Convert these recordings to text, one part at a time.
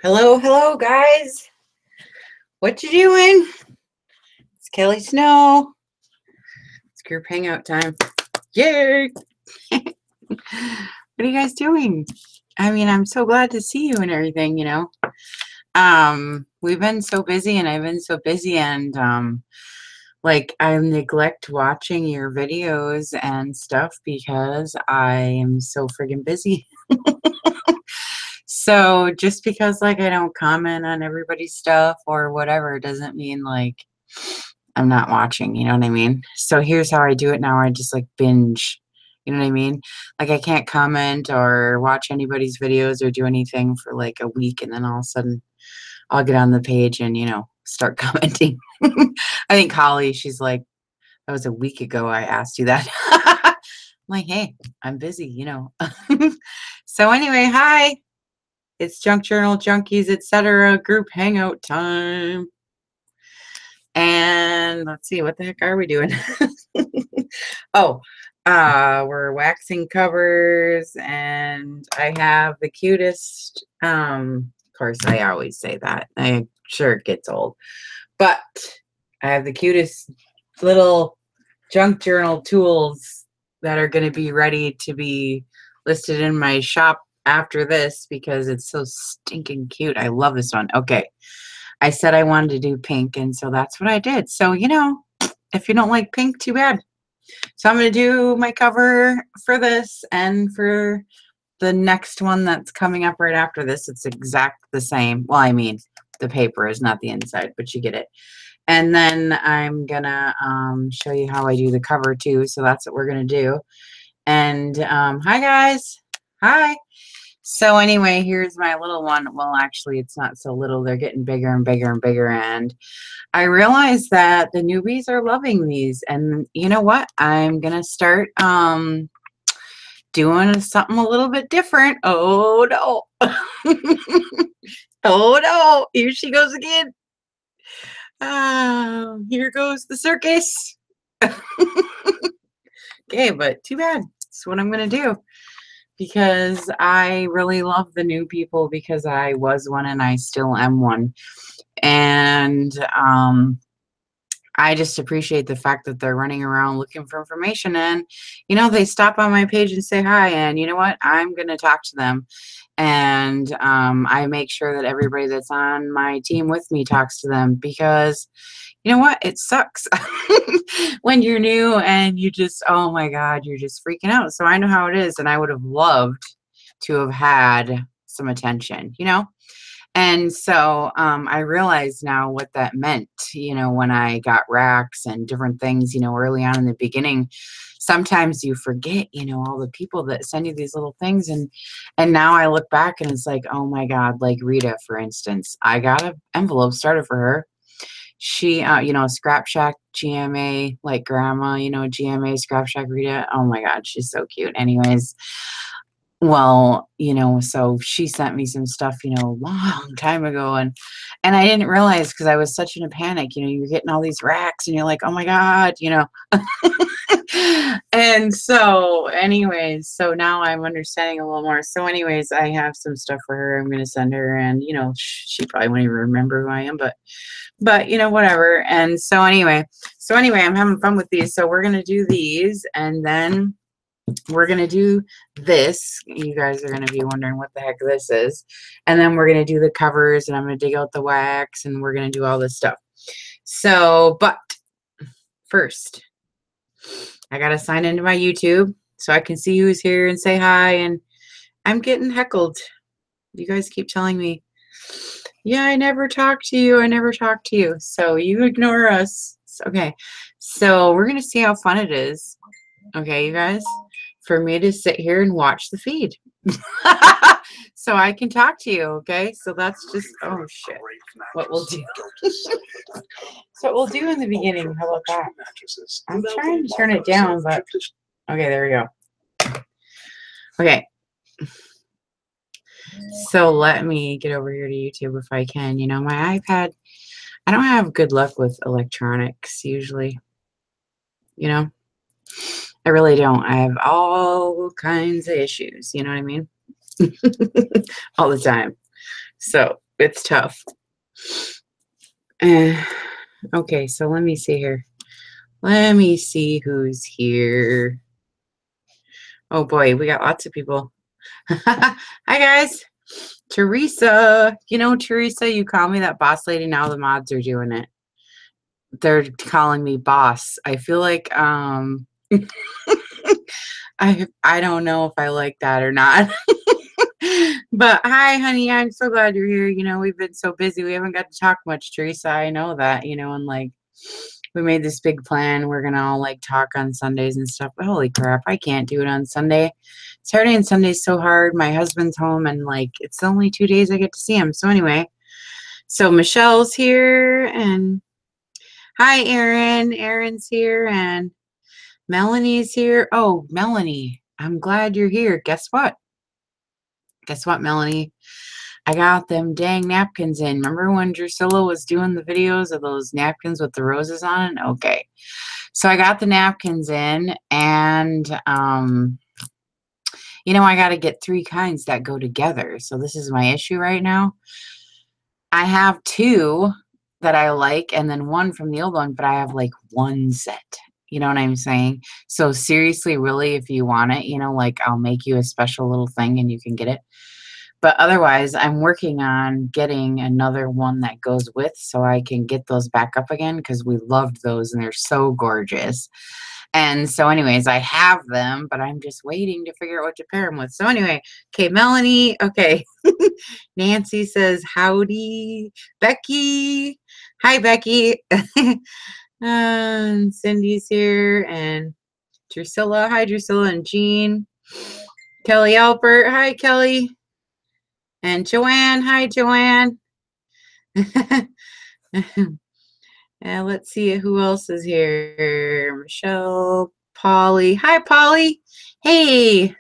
Hello, hello, guys. What you doing? It's Kelly Snow. It's group hangout time. Yay! What are you guys doing? I mean, I'm so glad to see you and everything, you know. We've been so busy and I've been so busy and like I neglect watching your videos and stuff because I am so friggin' busy. So just because like I don't comment on everybody's stuff or whatever doesn't mean like I'm not watching, you know what I mean? So here's how I do it now. I just like binge. You know what I mean? Like I can't comment or watch anybody's videos or do anything for like a week and then all of a sudden I'll get on the page and, you know, start commenting. I think Holly, she's like, that was a week ago I asked you that. I'm like, hey, I'm busy, you know. So anyway, hi. It's Junk Journal Junkies Etc. group hangout time. And let's see, what the heck are we doing? Oh, we're waxing covers and I have the cutest, of course I always say that. I'm sure it gets old. But I have the cutest little junk journal tools that are going to be ready to be listed in my shop after this because it's so stinking cute. I love this one. Okay. I said I wanted to do pink, and so that's what I did. So, you know, if you don't like pink, too bad. So I'm going to do my cover for this and for the next one that's coming up right after this. It's exact the same. Well, I mean, the paper is not the inside, but you get it. And then I'm going to show you how I do the cover, too. So that's what we're going to do. And hi, guys. Hi. So anyway, here's my little one. Well, actually, it's not so little. They're getting bigger and bigger and bigger. And I realized that the newbies are loving these. And you know what? I'm going to start doing something a little bit different. Oh, no. Oh, no. Here she goes again. Here goes the circus. Okay, but too bad. That's what I'm going to do. Because I really love the new people because I was one and I still am one. And I just appreciate the fact that they're running around looking for information and, you know, they stop on my page and say hi. And you know what? I'm going to talk to them. And I make sure that everybody that's on my team with me talks to them because, you know what? It sucks when you're new and you just, oh my God, you're just freaking out. So I know how it is. And I would have loved to have had some attention, you know? And so I realize now what that meant, you know, when I got racks and different things, you know, early on in the beginning. Sometimes you forget, you know, all the people that send you these little things. And now I look back and it's like, oh my God, like Rita, for instance, I got an envelope started for her. She, you know, Scrap Shack GMA, like grandma, you know, GMA Scrap Shack Rita. Oh my God, she's so cute. Anyways, well, you know, so she sent me some stuff, you know, a long time ago, and I didn't realize because I was such in a panic, you know, you're getting all these racks and you're like, oh my God, you know. And so anyways, so now I'm understanding a little more. So anyways, I have some stuff for her I'm going to send her, and you know, she probably won't even remember who I am, but you know, whatever. And so anyway, I'm having fun with these. So we're going to do these, and then we're going to do this. You guys are going to be wondering what the heck this is. And then we're going to do the covers, and I'm going to dig out the wax, and we're going to do all this stuff. So, but first, I got to sign into my YouTube so I can see who's here and say hi. And I'm getting heckled. You guys keep telling me, yeah, I never talk to you. I never talk to you. So you ignore us. Okay. So we're going to see how fun it is. Okay, you guys, for me to sit here and watch the feed. So I can talk to you, okay? So that's just, oh shit, what we'll do. So what we'll do in the beginning, how about that? I'm trying to turn it down, but, okay, there we go. Okay. So let me get over here to YouTube if I can. You know, my iPad, I don't have good luck with electronics usually, you know? I really don't. I have all kinds of issues, you know what I mean? All the time. So It's tough. Okay, so let me see here. Let me see who's here. Oh boy, we got lots of people. Hi guys. Teresa. You know, Teresa, you call me that boss lady. Now the mods are doing it. They're calling me boss. I feel like I don't know if I like that or not. But hi, honey. I'm so glad you're here. You know, we've been so busy. We haven't got to talk much, Teresa. I know that, you know, and like we made this big plan. We're gonna all like talk on Sundays and stuff. But holy crap, I can't do it on Sunday. Saturday and Sunday's so hard. My husband's home and like it's only 2 days I get to see him. So anyway, so Michelle's here and hi, Erin. Erin's here and Melanie's here. Oh, Melanie, I'm glad you're here. Guess what? Guess what, Melanie? I got them dang napkins in. Remember when Drusilla was doing the videos of those napkins with the roses on it? Okay. So I got the napkins in and, you know, I got to get 3 kinds that go together. So this is my issue right now. I have 2 that I like and then 1 from the old one, but I have like 1 set. You know what I'm saying? So seriously, really, if you want it, you know, like I'll make you a special little thing and you can get it. But otherwise, I'm working on getting another one that goes with so I can get those back up again because we loved those and they're so gorgeous. And so anyways, I have them, but I'm just waiting to figure out what to pair them with. So anyway, okay, Melanie, okay. Nancy says, howdy, Becky. Hi, Becky. And Cindy's here and Drusilla. Hi, Drusilla and Jean. Kelly Alpert. Hi, Kelly. And Joanne. Hi, Joanne. And let's see who else is here. Michelle, Polly. Hi, Polly. Hey,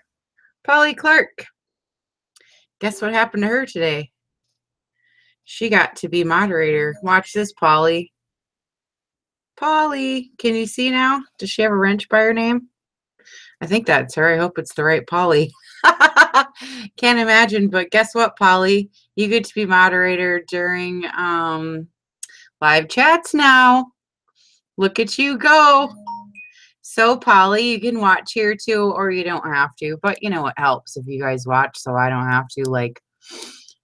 Polly Clark. Guess what happened to her today? She got to be moderator. Watch this, Polly. Polly, can you see now? Does she have a wrench by her name? I think that's her. I hope it's the right Polly. Can't imagine, but guess what, Polly? You get to be moderator during live chats now. Look at you go. So, Polly, you can watch here too, or you don't have to. But you know what helps if you guys watch, so I don't have to. Like,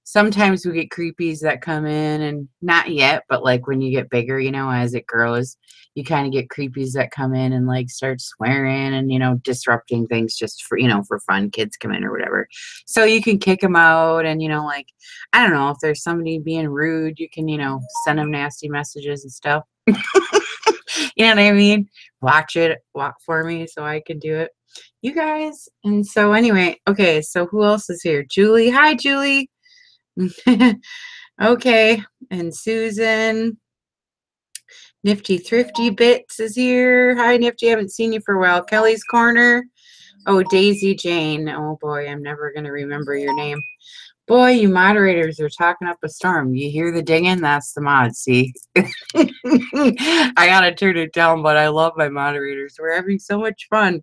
sometimes we get creepies that come in, and not yet, but like when you get bigger, you know, as it grows, you kind of get creepies that come in and like start swearing and, you know, disrupting things just for, you know, for fun. Kids come in or whatever. So you can kick them out and, you know, like, I don't know, if there's somebody being rude, you can, you know, send them nasty messages and stuff. You know what I mean? Watch for me so I can do it. You guys. And so anyway, okay, so who else is here? Julie. Hi, Julie. Okay, and Susan. Nifty Thrifty Bits is here. Hi, Nifty. Haven't seen you for a while. Kelly's Corner. Oh, Daisy Jane. Oh, boy, I'm never going to remember your name. Boy, you moderators are talking up a storm. You hear the dinging? That's the mod, see? I got to turn it down, but I love my moderators. We're having so much fun.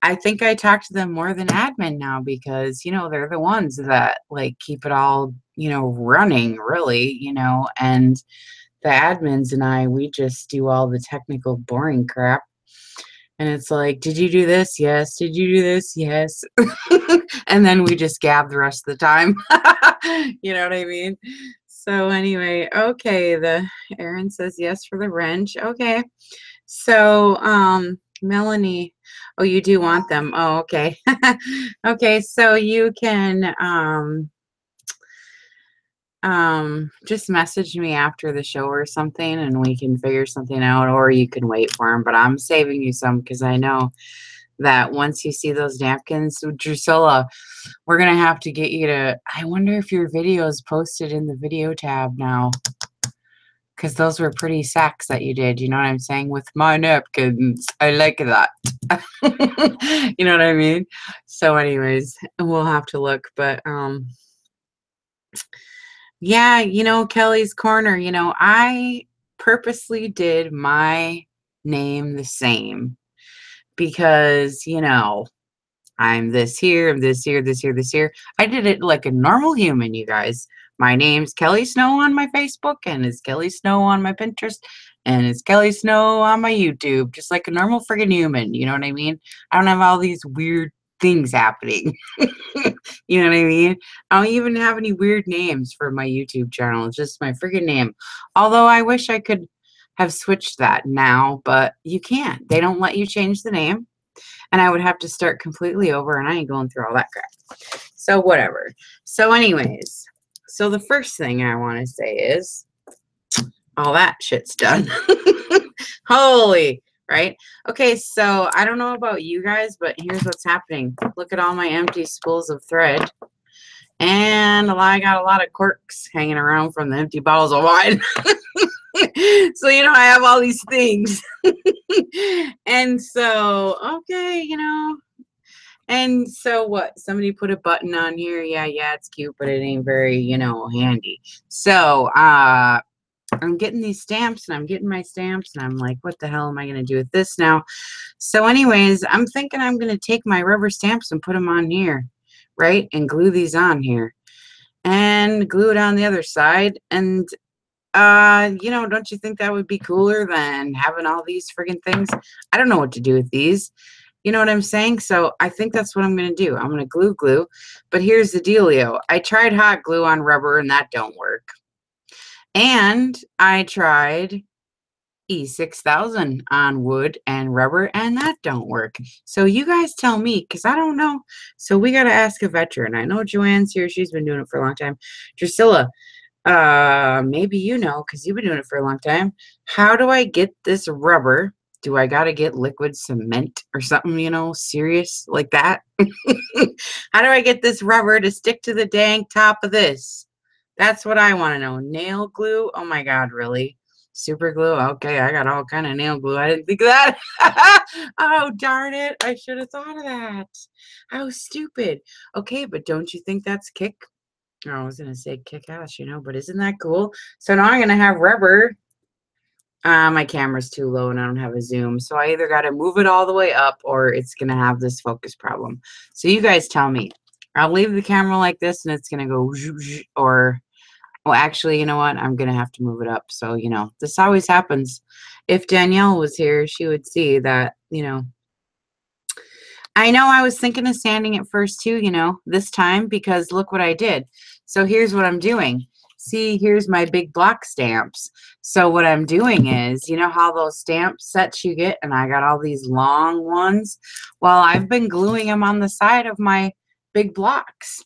I think I talk to them more than admin now because, you know, they're the ones that, like, keep it all, you know, running, really, you know, and the admins and I, we just do all the technical boring crap. And it's like, did you do this? Yes. Did you do this? Yes. And then we just gab the rest of the time. You know what I mean? So anyway, okay, the Erin says yes for the wrench. Okay. So Melanie, oh, you do want them. Oh, okay. Okay, so you can just message me after the show or something and we can figure something out, or you can wait for them, but I'm saving you some because I know that once you see those napkins, so Drusilla, we're gonna have to get you to, I wonder if your video is posted in the video tab now, because those were pretty sacks that you did, you know what I'm saying, with my napkins. I like that. You know what I mean? So anyways, we'll have to look, but yeah, you know, Kelly's Corner, you know, I purposely did my name the same because, you know, I'm this here, I'm this here, this here, this here. I did it like a normal human, you guys. My name's Kelly Snow on my Facebook, and it's Kelly Snow on my Pinterest, and it's Kelly Snow on my YouTube, just like a normal friggin' human, you know what I mean? I don't have all these weird things happening. You know what I mean? I don't even have any weird names for my YouTube channel. It's just my friggin' name. Although I wish I could have switched that now, but you can't. They don't let you change the name. And I would have to start completely over, and I ain't going through all that crap. So whatever. So anyways, so the first thing I want to say is all that shit's done. Holy, right? Okay, so I don't know about you guys, but here's what's happening. Look at all my empty spools of thread. And I got a lot of corks hanging around from the empty bottles of wine. So, you know, I have all these things. And so, okay, you know. And so what? Somebody put a button on here. Yeah, it's cute, but it ain't very, you know, handy. So, I'm getting these stamps, and I'm getting my stamps, and I'm like, what the hell am I going to do with this now? So anyways, I'm thinking I'm going to take my rubber stamps and put them on here, right? And glue these on here. And glue it on the other side. And you know, don't you think that would be cooler than having all these friggin' things? I don't know what to do with these. You know what I'm saying? So I think that's what I'm going to do. I'm going to glue. But here's the dealio. I tried hot glue on rubber, and that don't work. And I tried E6000 on wood and rubber, and that don't work. So you guys tell me, because I don't know. So we got to ask a veteran. I know Joanne's here. She's been doing it for a long time. Drusilla, maybe you know, because you've been doing it for a long time. How do I get this rubber? Do I got to get liquid cement or something, you know, serious like that? How do I get this rubber to stick to the dang top of this? That's what I want to know. Nail glue? Oh my God, really? Super glue? Okay, I got all kind of nail glue. I didn't think of that. Oh, darn it. I should have thought of that. How stupid. Okay, but don't you think that's kick? Oh, I was going to say kick ass, you know, but isn't that cool? So now I'm going to have rubber. My camera's too low and I don't have a zoom. So I either got to move it all the way up or it's going to have this focus problem. So you guys tell me. I'll leave the camera like this and it's going to go or, well, actually, you know what? I'm going to have to move it up. So, you know, this always happens. If Danielle was here, she would see that, you know. I know I was thinking of sanding it first too, you know, this time, because look what I did. So here's what I'm doing. See, here's my big block stamps. So what I'm doing is, you know how those stamp sets you get, and I got all these long ones? Well, I've been gluing them on the side of my big blocks.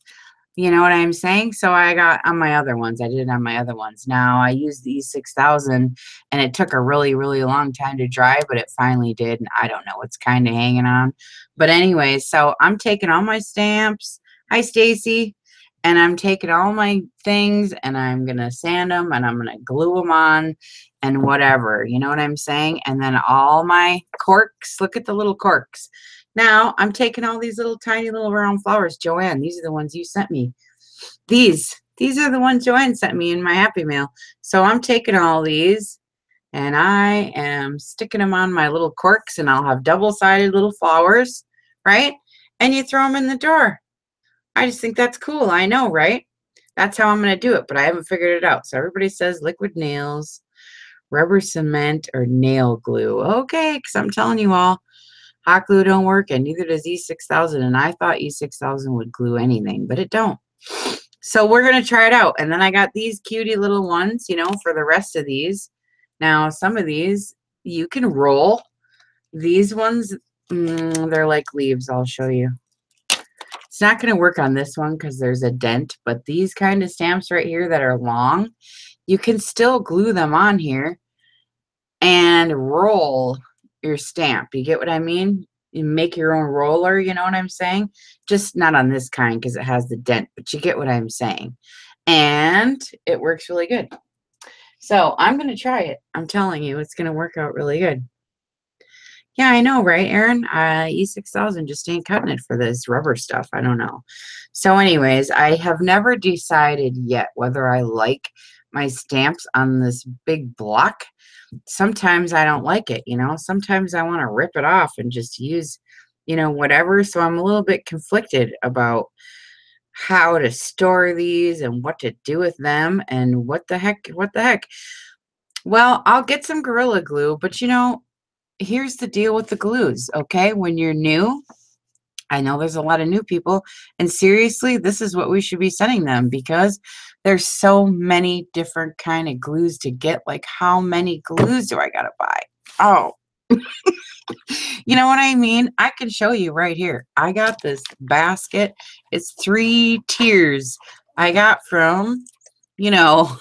You know what I'm saying? So I got on my other ones. I did it on my other ones. Now I used the E6000 and it took a really, really long time to dry, but it finally did. And I don't know, it's kind of hanging on. But anyway, so I'm taking all my stamps. Hi, Stacy. And I'm taking all my things and I'm going to sand them and I'm going to glue them on and whatever. You know what I'm saying? And then all my corks, look at the little corks. Now, I'm taking all these little tiny little round flowers. Joanne, these are the ones you sent me. These are the ones Joanne sent me in my Happy Mail. So I'm taking all these and I am sticking them on my little corks and I'll have double-sided little flowers, right? And you throw them in the drawer. I just think that's cool. I know, right? That's how I'm going to do it, but I haven't figured it out. So everybody says liquid nails, rubber cement, or nail glue. Okay, because I'm telling you all, hot glue don't work, and neither does E6000. And I thought E6000 would glue anything, but it don't. So we're going to try it out. And then I got these cutie little ones, you know, for the rest of these. Now, some of these you can roll. These ones, they're like leaves. I'll show you. It's not going to work on this one because there's a dent, but these kind of stamps right here that are long, you can still glue them on here and roll your stamp. You get what I mean? You make your own roller, you know what I'm saying? Just not on this kind because it has the dent, but you get what I'm saying. And it works really good. So I'm going to try it. I'm telling you, it's going to work out really good. Yeah, I know, right, Aaron? E6000 just ain't cutting it for this rubber stuff. I don't know. So anyways, I have never decided yet whether I like my stamps on this big block. Sometimes I don't like it, you know. Sometimes I want to rip it off and just use you know, whatever. So I'm a little bit conflicted about how to store these and what to do with them and what the heck. Well, I'll get some Gorilla Glue, but you know, here's the deal with the glues, okay? When you're new, I know there's a lot of new people, and seriously, this is what we should be sending them because there's so many different kind of glues to get. Like, how many glues do I gotta buy? Oh, you know what I mean? I can show you right here. I got this basket. It's 3 tiers I got from, you know,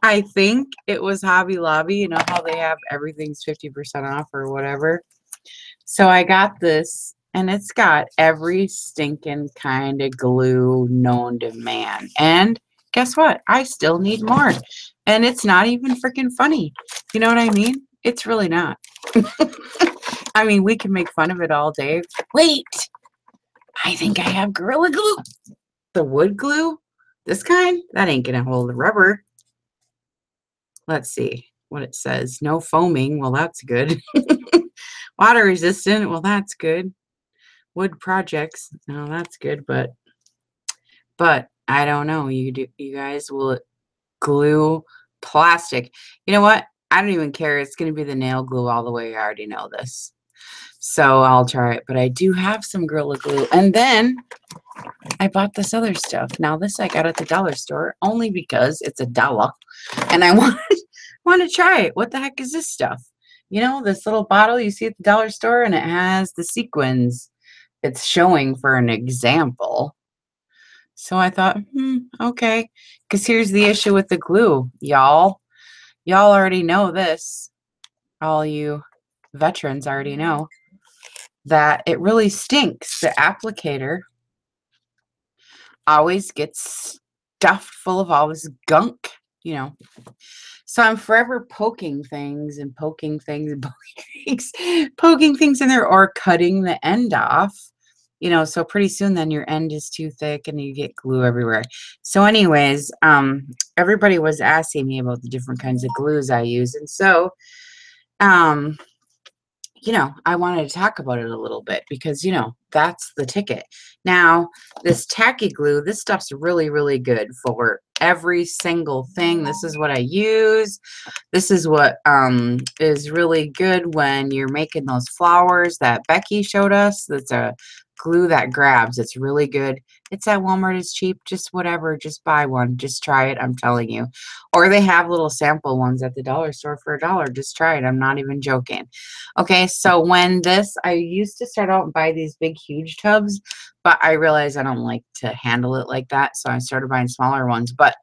I think it was Hobby Lobby. You know how they have everything's 50% off or whatever. So I got this, and it's got every stinking kind of glue known to man. And guess what? I still need more. And it's not even freaking funny. You know what I mean? It's really not. I mean, we can make fun of it all day. Wait, I think I have Gorilla Glue. The wood glue? This kind? That ain't gonna hold the rubber. Let's see what it says. No foaming. Well, that's good. Water resistant. Well, that's good. Wood projects. No, that's good, but I don't know. You guys will glue plastic. You know what? I don't even care. It's going to be the nail glue all the way. I already know this. So I'll try it, but I do have some Gorilla Glue. And then I bought this other stuff. Now this I got at the dollar store only because it's $1 and I want to try it. What the heck is this stuff? You know, this little bottle you see at the dollar store, and it has the sequins. It's showing for an example. So I thought, okay. Because here's the issue with the glue, y'all. Y'all already know this. All you veterans already know that it really stinks. The applicator always gets stuffed full of all this gunk, you know. So I'm forever poking things and poking things and poking things in there, or cutting the end off, you know. So pretty soon then your end is too thick and you get glue everywhere. So anyways, everybody was asking me about the different kinds of glues I use, and so you know, I wanted to talk about it a little bit because, you know, that's the ticket. Now, this tacky glue, this stuff's really, really good for every single thing. This is what I use. This is what is really good when you're making those flowers that Becky showed us. That's a glue that grabs. It's really good. It's at Walmart. It's cheap. Just whatever. Just buy one. Just try it. I'm telling you. Or they have little sample ones at the dollar store for $1. Just try it. I'm not even joking. Okay, so when this, I used to start out and buy these big, huge tubs, but I realized I don't like to handle it like that, so I started buying smaller ones. But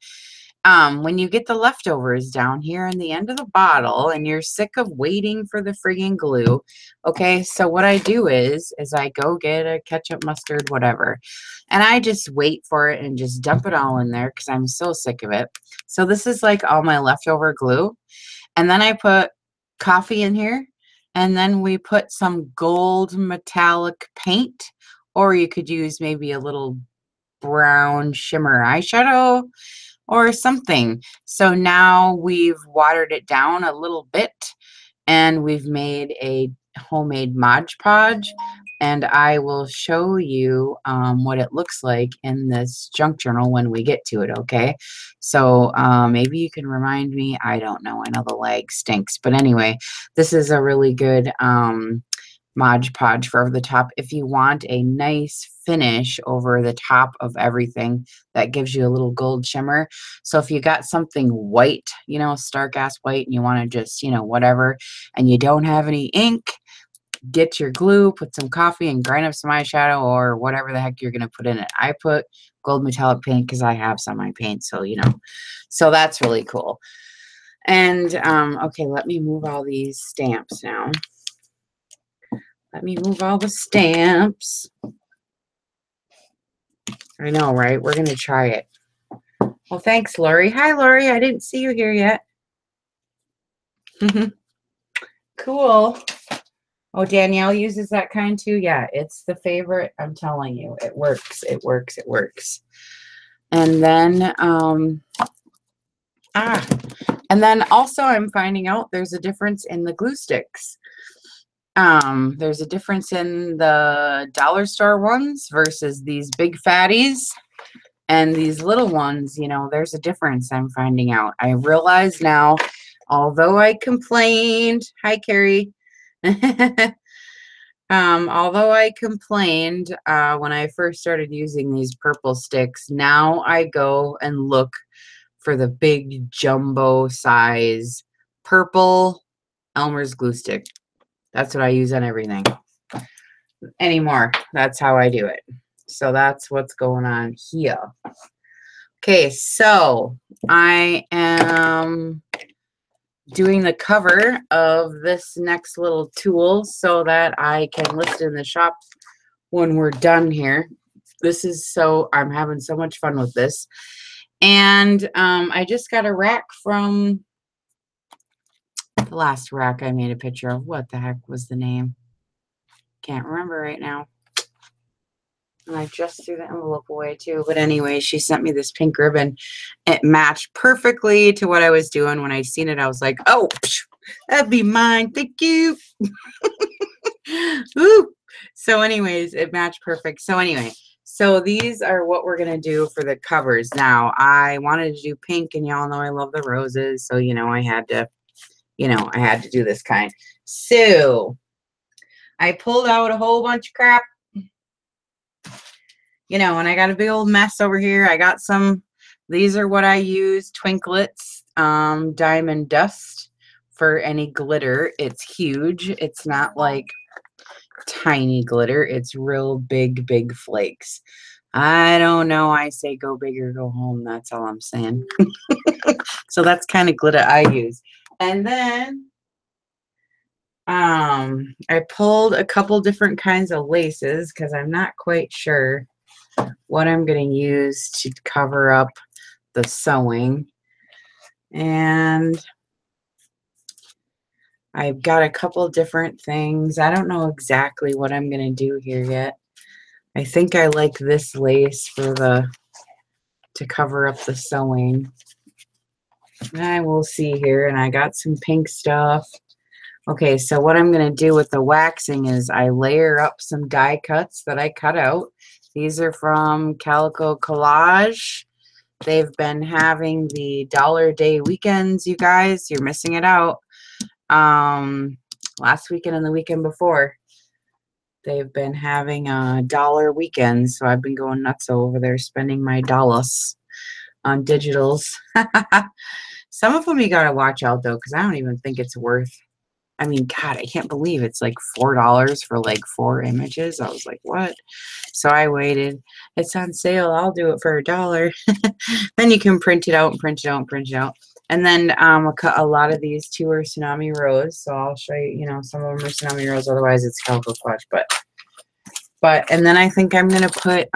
when you get the leftovers down here in the end of the bottle and you're sick of waiting for the friggin' glue, okay, so what I do is I go get a ketchup, mustard, whatever, and I just wait for it and just dump it all in there because I'm so sick of it. So this is like all my leftover glue. And then I put coffee in here, and then we put some gold metallic paint, or you could use maybe a little brown shimmer eyeshadow or something. So now we've watered it down a little bit and we've made a homemade Mod Podge, and I will show you what it looks like in this junk journal when we get to it, okay? So maybe you can remind me. I don't know. I know the lag stinks. But anyway, this is a really good Mod Podge for over the top if you want a nice finish over the top of everything that gives you a little gold shimmer. So if you got something white, you know, stark ass white, and you want to just, you know, whatever, and you don't have any ink, get your glue, put some coffee, and grind up some eyeshadow or whatever the heck you're going to put in it. I put gold metallic paint because I have some I paint, so, you know, so that's really cool. And, okay, let me move all these stamps now. Let me move all the stamps. I know, right? We're going to try it. Well, thanks, Lori. Hi, Lori. I didn't see you here yet. Cool. Oh, Danielle uses that kind too? Yeah, it's the favorite. I'm telling you. It works. It works. It works. And then, and then also I'm finding out there's a difference in the glue sticks. There's a difference in the dollar store ones versus these big fatties. And these little ones, you know, there's a difference I'm finding out. I realize now, although I complained, hi, Carrie. Although I complained when I first started using these purple sticks, now I go and look for the big jumbo size purple Elmer's glue stick. That's what I use on everything anymore. That's how I do it. So that's what's going on here. Okay, so I am doing the cover of this next little tool so that I can list it in the shop when we're done here. This is so, I'm having so much fun with this. And I just got a rack from the last rack I made a picture of. What the heck was the name? Can't remember right now. And I just threw the envelope away too. But anyway, she sent me this pink ribbon. It matched perfectly to what I was doing. When I seen it, I was like, oh, that'd be mine. Thank you. Ooh. So anyways, it matched perfect. So anyway, so these are what we're going to do for the covers. Now, I wanted to do pink, and y'all know I love the roses. So, you know, I had to do this kind. So I pulled out a whole bunch of crap. You know, and I got a big old mess over here. I got some, these are what I use, Twinklets, Diamond Dust for any glitter. It's huge. It's not like tiny glitter. It's real big, big flakes. I don't know. I say go big or go home. That's all I'm saying. So that's kind of glitter I use. And then I pulled a couple different kinds of laces because I'm not quite sure what I'm going to use to cover up the sewing. And I've got a couple different things. I don't know exactly what I'm going to do here yet. I think I like this lace for to cover up the sewing. I will see here. And I got some pink stuff. Okay, so what I'm going to do with the waxing is I layer up some die cuts that I cut out. These are from Calico Collage. They've been having the $1 Day weekends, you guys. You're missing it out. Last weekend and the weekend before, they've been having a $1 weekend. So I've been going nuts over there, spending my dollars on digitals. Some of them you got to watch out, though, because I don't even think it's worth. I mean, God, I can't believe it's like $4 for like 4 images. I was like, what? So I waited. It's on sale. I'll do it for $1. Then you can print it out and print it out and print it out. And then a lot of these too are Tsunami Rose. So I'll show you, you know, some of them are Tsunami Rose. Otherwise, it's Calico Clutch. But, and then I think I'm going to put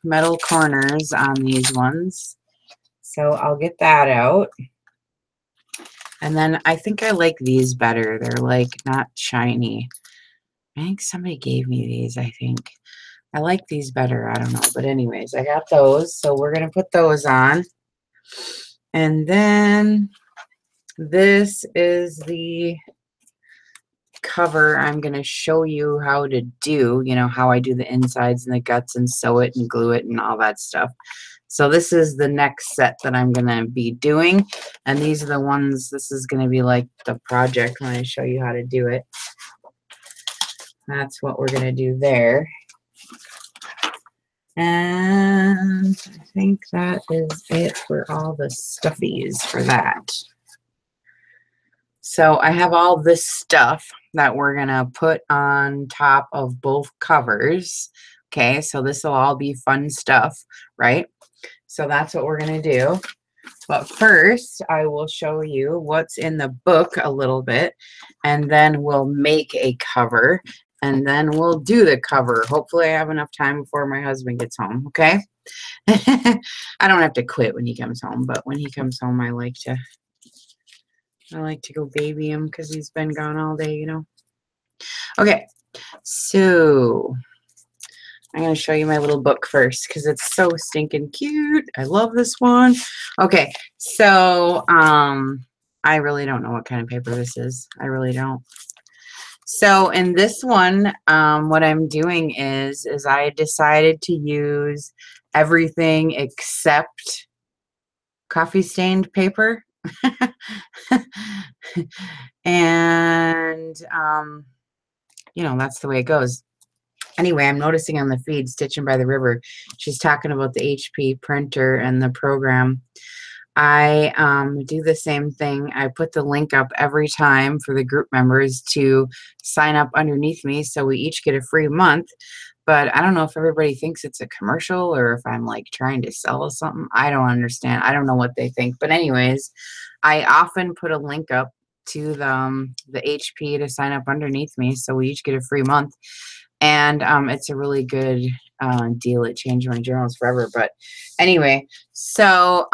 metal corners on these ones. So I'll get that out. And then I think I like these better. They're like not shiny. I think somebody gave me these, I think. I like these better. I don't know. But anyways, I got those. So we're going to put those on. And then this is the cover I'm going to show you how to do. You know, how I do the insides and the guts and sew it and glue it and all that stuff. So this is the next set that I'm going to be doing. And these are the ones, this is going to be like the project when I show you how to do it. That's what we're going to do there. And I think that is it for all the stuffies for that. So I have all this stuff that we're going to put on top of both covers. Okay, so this will all be fun stuff, right? So that's what we're going to do. But first, I will show you what's in the book a little bit, and then we'll make a cover, and then we'll do the cover. Hopefully, I have enough time before my husband gets home, okay? I don't have to quit when he comes home, but when he comes home, I like to go baby him because he's been gone all day, you know? Okay, so I'm going to show you my little book first because it's so stinking cute. I love this one. Okay, so I really don't know what kind of paper this is. I really don't. So in this one, what I'm doing is I decided to use everything except coffee stained paper. And, you know, that's the way it goes. Anyway, I'm noticing on the feed, Stitching by the River, she's talking about the HP printer and the program. I do the same thing. I put the link up every time for the group members to sign up underneath me, so we each get a free month. But I don't know if everybody thinks it's a commercial or if I'm like trying to sell us something. I don't understand. I don't know what they think. But anyways, I often put a link up to the HP to sign up underneath me, so we each get a free month. And it's a really good deal. It changed my journals forever. But anyway, so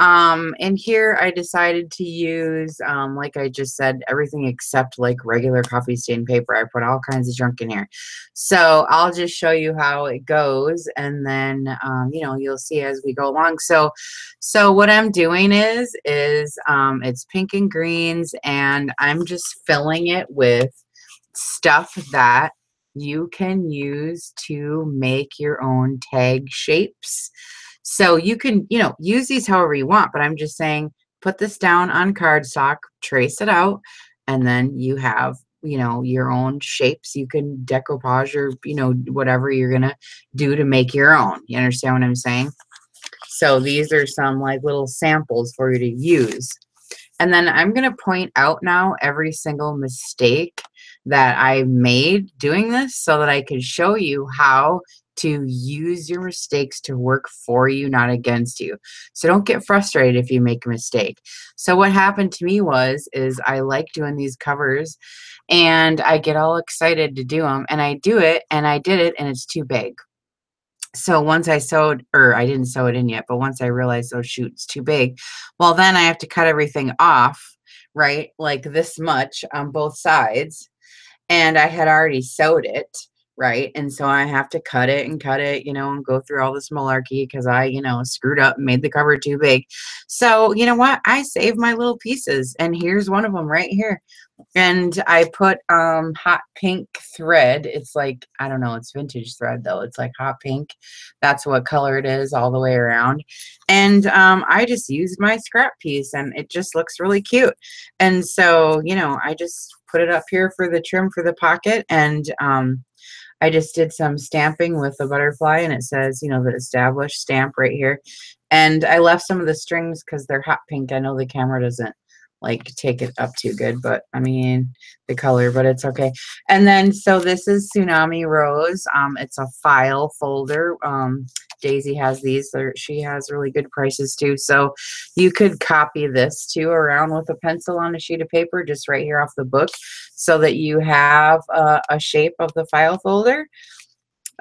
in here I decided to use, like I just said, everything except like regular coffee stain paper. I put all kinds of junk in here. So I'll just show you how it goes, and then you know, you'll see as we go along. So what I'm doing is it's pink and greens, and I'm just filling it with stuff that you can use to make your own tag shapes. So you can, you know, use these however you want, but I'm just saying, put this down on cardstock, trace it out, and then you have, you know, your own shapes. You can decoupage or, you know, whatever you're gonna do to make your own. You understand what I'm saying? So these are some like little samples for you to use. And then I'm going to point out now every single mistake that I made doing this so that I can show you how to use your mistakes to work for you, not against you. So don't get frustrated if you make a mistake. So what happened to me is I like doing these covers and I get all excited to do them, and I do it and I did it and it's too big. So once I sewed, or I didn't sew it in yet, but once I realized, oh shoot, it's too big, well then I have to cut everything off, right? Like this much on both sides. And I had already sewed it, right? And so I have to cut it, you know, and go through all this malarkey because I, you know, screwed up and made the cover too big. So you know what? I saved my little pieces, and here's one of them right here. And I put hot pink thread. It's like, I don't know, it's vintage thread though. It's like hot pink. That's what color it is all the way around. And I just used my scrap piece and it just looks really cute. And so, you know, I just put it up here for the trim for the pocket, and I just did some stamping with a butterfly, and it says, you know, the established stamp right here. And I left some of the strings because they're hot pink. I know the camera doesn't like take it up too good, but I mean the color, but it's okay. And then so this is Tsunami Rose. It's a file folder. Daisy has these. She has really good prices too. So you could copy this too around with a pencil on a sheet of paper, just right here off the book, so that you have a shape of the file folder.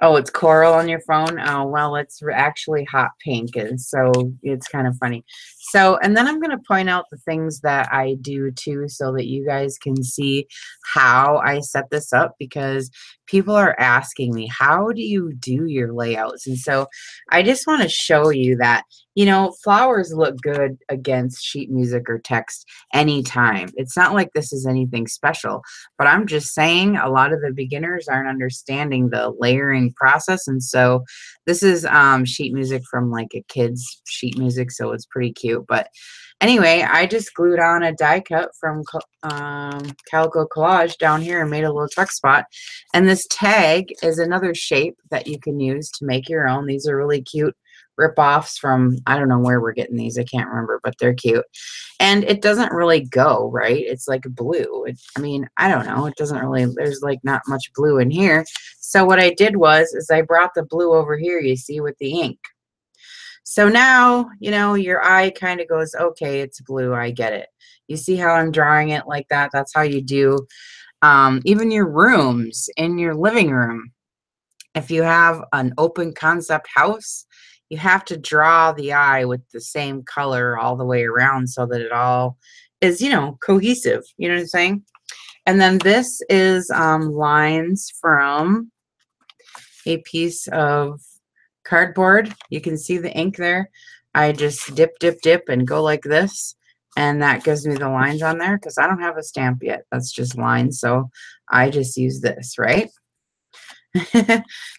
Oh, it's coral on your phone? Oh, well, it's actually hot pink, and so it's kind of funny. So, and then I'm going to point out the things that I do too so that you guys can see how I set this up, because people are asking me, how do you do your layouts? And so I just want to show you that, you know, flowers look good against sheet music or text anytime. It's not like this is anything special, but I'm just saying a lot of the beginners aren't understanding the layering process. And so this is sheet music from like a kid's sheet music, so it's pretty cute. But anyway, I just glued on a die cut from Calico Collage down here and made a little tuck spot. And this tag is another shape that you can use to make your own. These are really cute rip-offs from, I don't know where we're getting these, I can't remember, but they're cute. And it doesn't really go, right? It's like blue. I mean, I don't know, it doesn't really, there's like not much blue in here. So what I did is I brought the blue over here, you see, with the ink. So now, you know, your eye kind of goes, okay, it's blue, I get it. You see how I'm drawing it like that? That's how you do even your rooms in your living room. If you have an open concept house, you have to draw the eye with the same color all the way around so that it all is, you know, cohesive. You know what I'm saying? And then this is lines from a piece of cardboard. You can see the ink there. I just dip, dip, dip and go like this. And that gives me the lines on there because I don't have a stamp yet. That's just lines. So I just use this, right?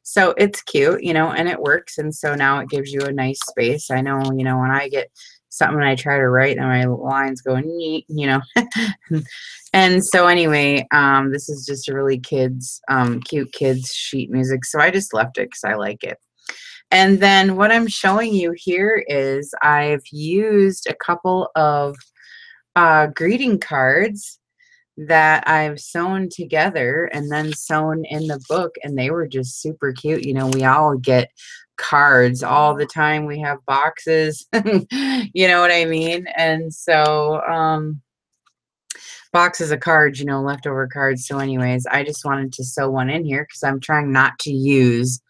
So it's cute, you know, and it works. And so now it gives you a nice space. I know, you know, when I get something and I try to write and my lines go neat, you know. And so anyway, this is just a really cute kids sheet music. So I just left it because I like it. And then what I'm showing you here is I've used a couple of greeting cards that I've sewn together and then sewn in the book, and they were just super cute. You know, we all get cards all the time. We have boxes, you know what I mean? And so, boxes of cards, you know, leftover cards. So anyways, I just wanted to sew one in here because I'm trying not to use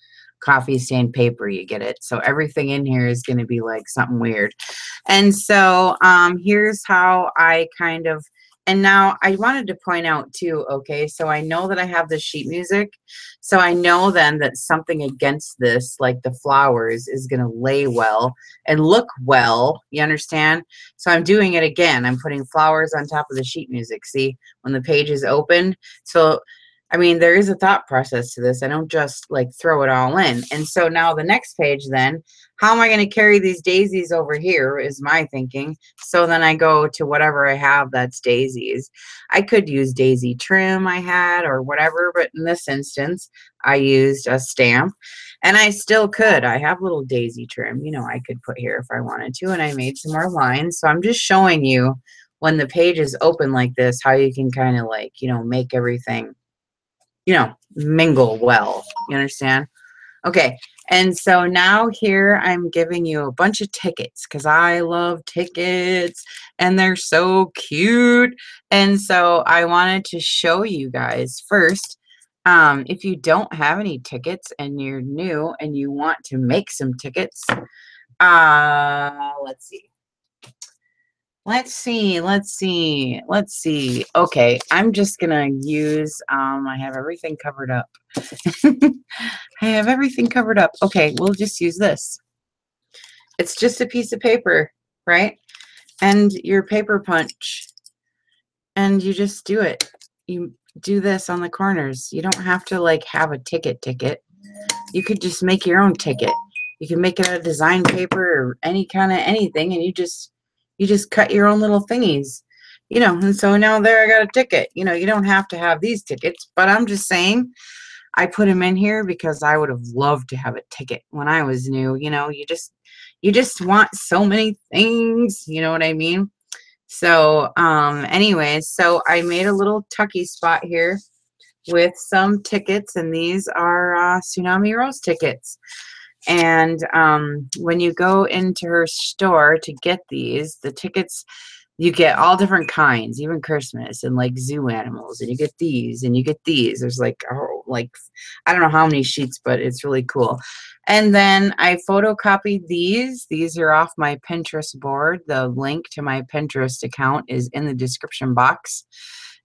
coffee stained paper, you get it? So everything in here is going to be like something weird. And so here's how I kind of, and now I wanted to point out too, okay, so I know that I have the sheet music, so I know then that something against this, like the flowers, is going to lay well and look well, you understand? So I'm doing it again. I'm putting flowers on top of the sheet music, see, when the page is open. So I mean, there is a thought process to this. I don't just like throw it all in. And so now the next page then, how am I going to carry these daisies over here is my thinking. So then I go to whatever I have that's daisies. I could use daisy trim I had or whatever, but in this instance, I used a stamp and I still could. I have little daisy trim, you know, I could put here if I wanted to, and I made some more lines. So I'm just showing you when the page is open like this, how you can kind of like, you know, make everything, you know, mingle well. You understand? Okay. And so now here I'm giving you a bunch of tickets because I love tickets and they're so cute. And so I wanted to show you guys first. If you don't have any tickets and you're new and you want to make some tickets, let's see. Okay, I'm just gonna use, I have everything covered up. I have everything covered up. Okay, we'll just use this. It's just a piece of paper, right? And your paper punch. And you just do it. You do this on the corners. You don't have to like have a ticket. You could just make your own ticket. You can make it out of design paper or any kind of anything, and you just cut your own little thingies, you know. And so now there I got a ticket. You know, you don't have to have these tickets, but I'm just saying I put them in here because I would have loved to have a ticket when I was new. You know, you just want so many things, you know what I mean? So anyways, so I made a little tucky spot here with some tickets, and these are Tsunami Rose tickets. And when you go into her store to get these, the tickets, you get all different kinds, even Christmas, and like zoo animals, and you get these and you get these. There's like, oh, like, I don't know how many sheets, but it's really cool. And then I photocopied these. These are off my Pinterest board. The link to my Pinterest account is in the description box,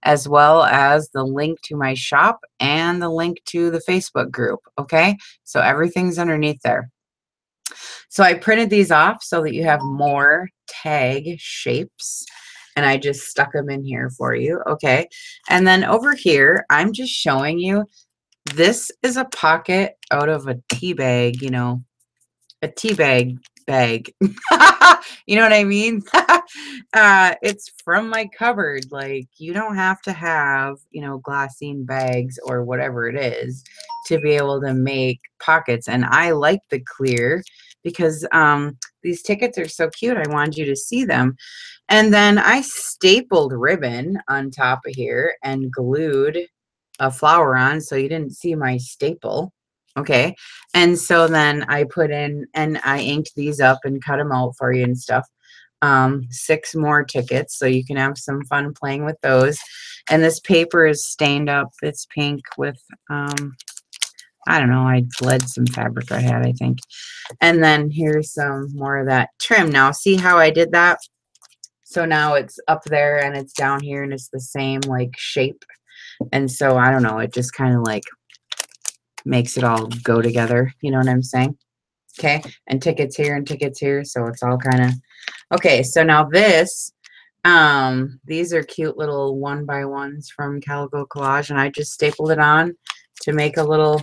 as well as the link to my shop and the link to the Facebook group. Okay, so everything's underneath there. So I printed these off so that you have more tag shapes, and I just stuck them in here for you. Okay, and then over here, I'm just showing you, this is a pocket out of a tea bag, you know, a tea bag. You know what I mean? It's from my cupboard. Like, you don't have to have, you know, glassine bags or whatever it is to be able to make pockets. And I like the clear because these tickets are so cute. I wanted you to see them. And then I stapled ribbon on top of here and glued a flower on so you didn't see my staple. Okay, and so then I put in, and I inked these up and cut them out for you and stuff. 6 more tickets, so you can have some fun playing with those. And this paper is stained up. It's pink with, I don't know, I bled some fabric I had, I think. And then here's some more of that trim. Now, see how I did that? So now it's up there and it's down here and it's the same like shape. And so I don't know, it just kind of like makes it all go together, you know what I'm saying? Okay, and tickets here and tickets here, so it's all kind of okay. So now this, These are cute little 1x1s from Calico Collage, and I just stapled it on to make a little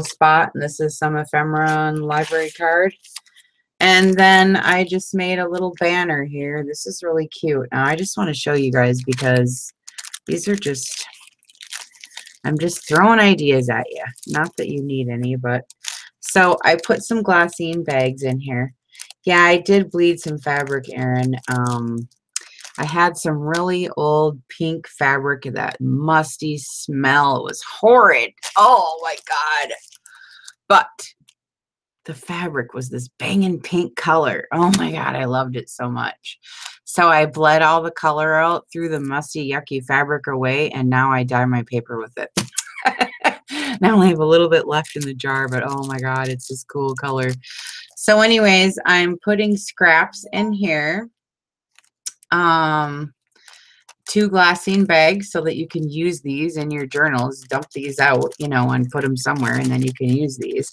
spot. And this is some ephemera and library card. And then I just made a little banner here. This is really cute. Now I just want to show you guys because these are just, I'm just throwing ideas at you. Not that you need any, but so I put some glassine bags in here. Yeah, I did bleed some fabric, Erin. I had some really old pink fabric, that musty smell. It was horrid. Oh my God. But the fabric was this banging pink color. Oh my God, I loved it so much. So I bled all the color out, threw the musty, yucky fabric away, and now I dye my paper with it. Now I only have a little bit left in the jar, but oh my God, it's this cool color. So anyways, I'm putting scraps in here. 2 glassine bags so that you can use these in your journals. Dump these out, you know, and put them somewhere, and then you can use these.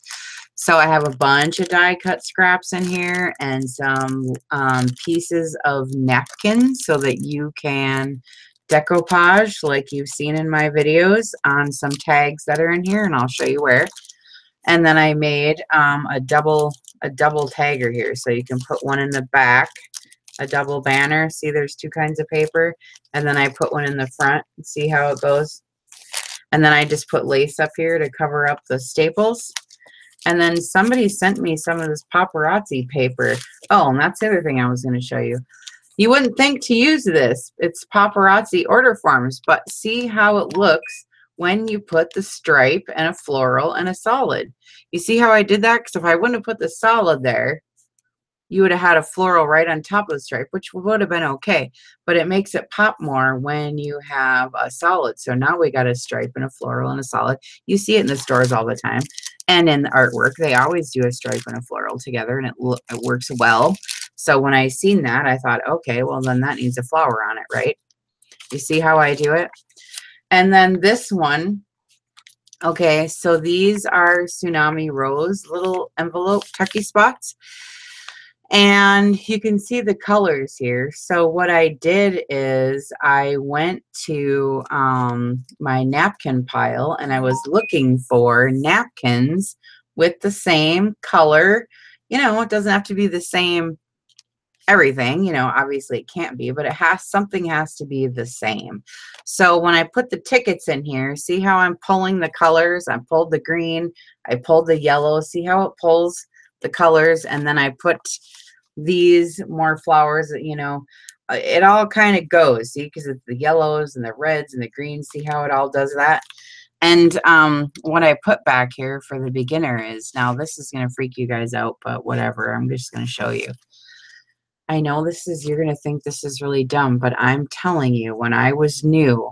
So I have a bunch of die cut scraps in here and some pieces of napkins so that you can decoupage like you've seen in my videos on some tags that are in here, and I'll show you where. And then I made a double tagger here, so you can put one in the back, a double banner. See, there's 2 kinds of paper, and then I put one in the front. See how it goes? And then I just put lace up here to cover up the staples. And then somebody sent me some of this paparazzi paper. Oh, and that's the other thing I was going to show you. You wouldn't think to use this. It's paparazzi order forms, but see how it looks when you put the stripe and a floral and a solid. You see how I did that? Because if I wouldn't have put the solid there, you would have had a floral right on top of the stripe, which would have been okay. But it makes it pop more when you have a solid. So now we got a stripe and a floral and a solid. You see it in the stores all the time. And in the artwork, they always do a stripe and a floral together, and it works well. So when I seen that, I thought, okay, well, then that needs a flower on it, right? You see how I do it? And then this one, okay, so these are Tsunami Rose little envelope tucky spots. And you can see the colors here. So what I did is I went to my napkin pile, and I was looking for napkins with the same color. You know, it doesn't have to be the same everything, you know, obviously it can't be, but something has to be the same. So when I put the tickets in here, see how I'm pulling the colors? I pulled the green, I pulled the yellow. See how it pulls the colors? And then I put these more flowers that, you know, it all kind of goes, see, because it's the yellows and the reds and the greens. See how it all does that? And what I put back here for the beginner is, now this is going to freak you guys out, but whatever, I'm just going to show you. I know you're going to think this is really dumb, but I'm telling you, when I was new,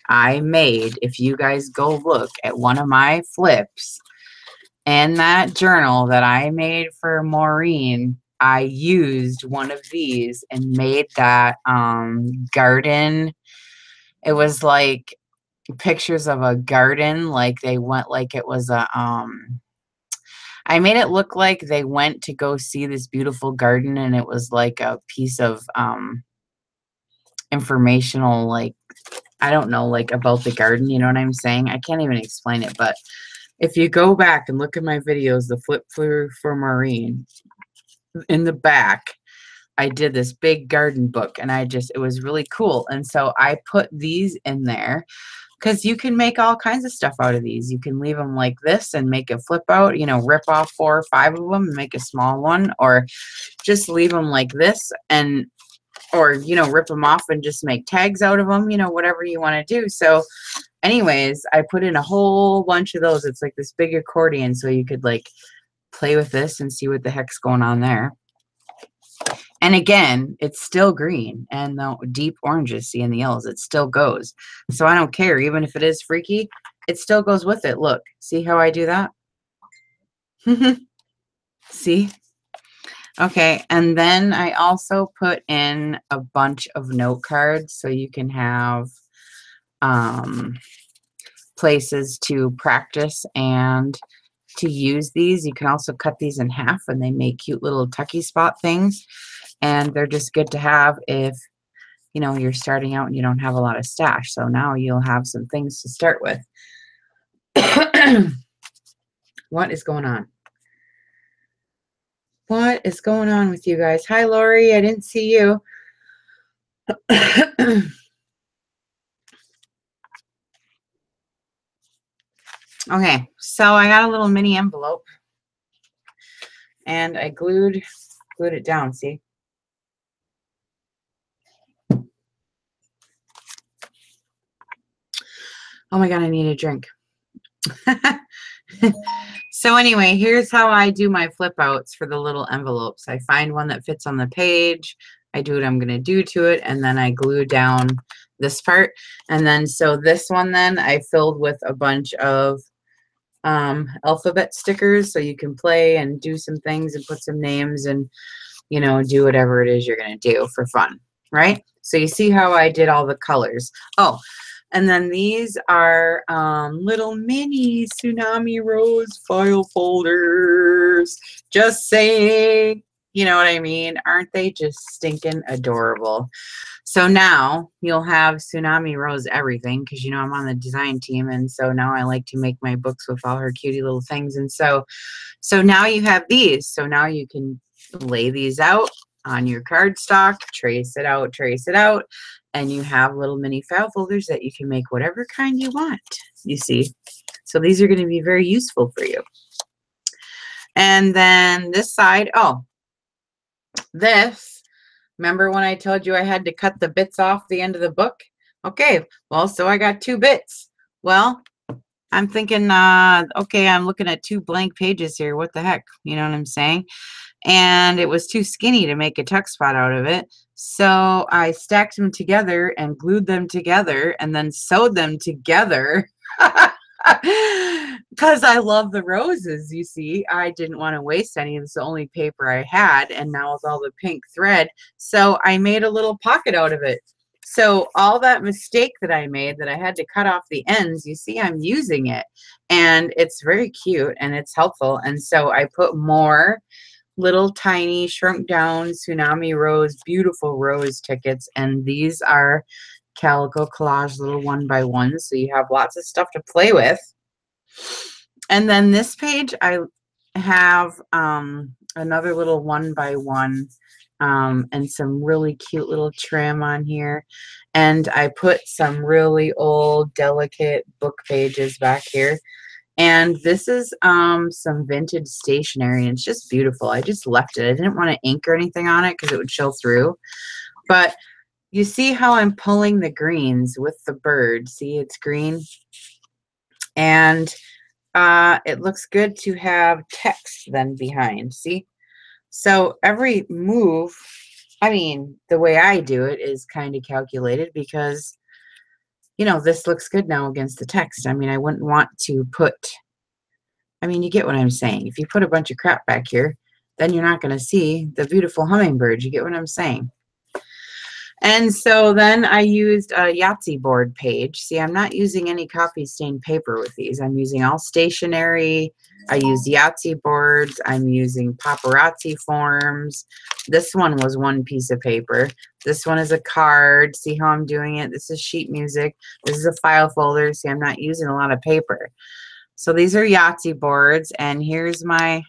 I made, if you guys go look at one of my flips and that journal that I made for Maureen, I used one of these and made that garden. It was like pictures of a garden, like they went, like it was a I made it look like they went to go see this beautiful garden, and it was like a piece of informational, like, I don't know, like about the garden, you know what I'm saying? I can't even explain it, but if you go back and look at my videos, the flip through for Maureen, in the back, I did this big garden book, and it was really cool. And so I put these in there because you can make all kinds of stuff out of these. You can leave them like this and make a flip out, you know, rip off 4 or 5 of them and make a small one, or just leave them like this, and or, you know, rip them off and just make tags out of them, you know, whatever you want to do. So anyways, I put in a whole bunch of those. It's like this big accordion, so you could like play with this and see what the heck's going on there. And again, it's still green, and the deep oranges, see, in the yellows, it still goes. So I don't care, even if it is freaky, it still goes with it. Look, see how I do that? See? Okay, and then I also put in a bunch of note cards so you can have places to practice and to use these. You can also cut these in half, and they make cute little tucky spot things. And they're just good to have if you know, you're starting out and you don't have a lot of stash. So now you'll have some things to start with. What is going on? What is going on with you guys? Hi, Lori. I didn't see you. Okay, so I got a little mini envelope and I glued it down, see? Oh my God, I need a drink. So anyway, here's how I do my flip outs for the little envelopes. I find one that fits on the page. I do what I'm going to do to it, and then I glue down this part. And then so this one then I filled with a bunch of alphabet stickers, so you can play and do some things and put some names and, you know, do whatever it is you're going to do for fun, right? So you see how I did all the colors. Oh, and then these are little mini Tsunami Rose file folders. Just saying, you know what I mean? Aren't they just stinking adorable? So now you'll have Tsunami Rose everything, because, you know, I'm on the design team. And so now I like to make my books with all her cutie little things. And so now you have these. So now you can lay these out on your cardstock, trace it out, and you have little mini file folders that you can make whatever kind you want, you see. So these are going to be very useful for you. And then this side, oh, this, remember when I told you I had to cut the bits off the end of the book? Okay, well, so I got 2 bits. Well, I'm thinking, okay, I'm looking at 2 blank pages here. What the heck? You know what I'm saying? And it was too skinny to make a tuck spot out of it. So I stacked them together and glued them together and then sewed them together. Because I love the roses, you see. I didn't want to waste any. It's the only paper I had, and now with all the pink thread. So I made a little pocket out of it. So all that mistake that I made, that I had to cut off the ends, you see, I'm using it. And it's very cute and it's helpful. And so I put more little tiny shrunk down Tsunami Rose, beautiful rose tickets, and these are calico collage little 1x1, so you have lots of stuff to play with. And then this page I have another little 1x1 and some really cute little trim on here, and I put some really old delicate book pages back here. And this is some vintage stationery, and it's just beautiful. I just left it. I didn't want to ink or anything on it because it would show through. But you see how I'm pulling the greens with the bird. See, it's green. And it looks good to have text then behind. See? So every move, I mean, the way I do it is kind of calculated because, you know, this looks good now against the text. I mean, I wouldn't want to put, I mean, you get what I'm saying. If you put a bunch of crap back here, then you're not going to see the beautiful hummingbird. You get what I'm saying? And so then I used a Yahtzee board page. See, I'm not using any coffee stained paper with these. I'm using all stationery. I used Yahtzee boards. I'm using paparazzi forms. This one was 1 piece of paper. This one is a card. See how I'm doing it? This is sheet music. This is a file folder. See, I'm not using a lot of paper. So these are Yahtzee boards, and here's my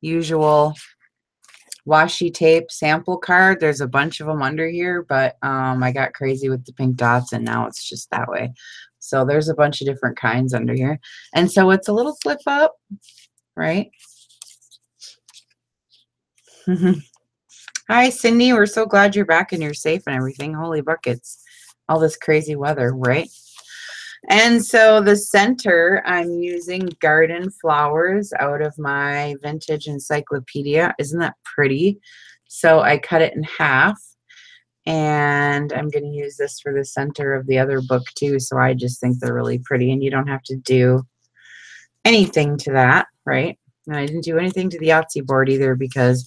usual washi tape sample card. There's a bunch of them under here, but I got crazy with the pink dots, and now it's just that way. So there's a bunch of different kinds under here. And so it's a little flip up, right? Hi, Cindy. We're so glad you're back and you're safe and everything. Holy buckets. All this crazy weather, right? And so the center, I'm using garden flowers out of my vintage encyclopedia. Isn't that pretty? So I cut it in half, and I'm going to use this for the center of the other book too. So I just think they're really pretty, and you don't have to do anything to that, right? And I didn't do anything to the Yahtzee board either because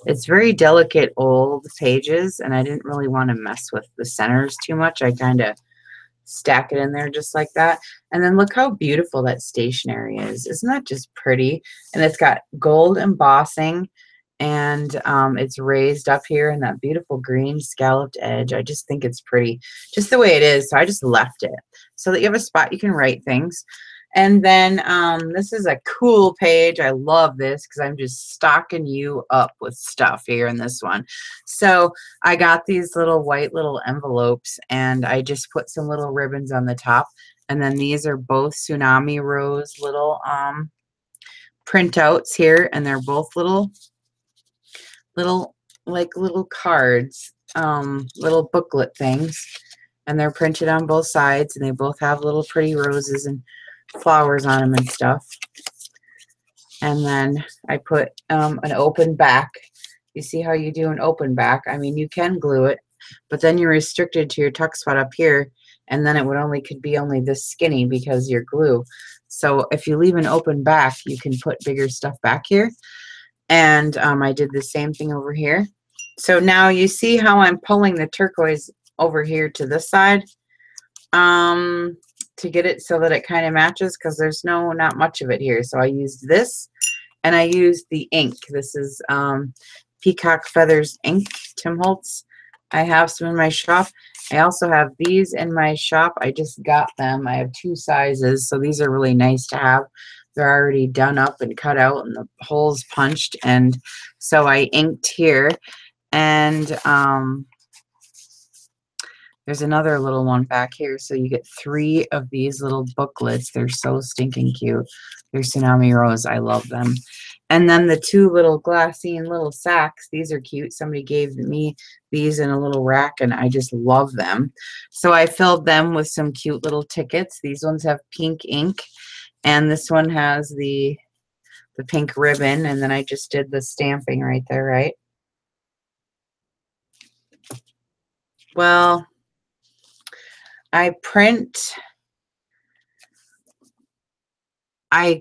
it's very delicate old pages, and I didn't really want to mess with the centers too much. I kind of stack it in there just like that. And then look how beautiful that stationery is. Isn't that just pretty? And it's got gold embossing, and it's raised up here in that beautiful green scalloped edge. I just think it's pretty, just the way it is. So I just left it so that you have a spot you can write things. And then this is a cool page. I love this because I'm just stocking you up with stuff here in this one. So I got these little white little envelopes, and I just put some little ribbons on the top. And then these are both Tsunami Rose little printouts here, and they're both little like little cards, little booklet things, and they're printed on both sides, and they both have little pretty roses and flowers on them and stuff. And then I put an open back. You see how you do an open back? I mean, you can glue it, but then you're restricted to your tuck spot up here, and then it would could be only this skinny because you're glue. So if you leave an open back, you can put bigger stuff back here. And I did the same thing over here. So now you see how I'm pulling the turquoise over here to this side to get it so that it kind of matches, because there's not much of it here. So I used this, and I used the ink. This is Peacock Feathers ink, Tim Holtz. I have some in my shop. I also have these in my shop. I just got them. I have 2 sizes, so these are really nice to have. They're already done up and cut out and the holes punched, and so I inked here. And there's another little one back here, so you get 3 of these little booklets. They're so stinking cute. They're Tsunami Rose. I love them. And then the 2 little glassine little sacks. These are cute. Somebody gave me these in a little rack, and I just love them. So I filled them with some cute little tickets. These ones have pink ink, and this one has the pink ribbon, and then I just did the stamping right there, right? Well, I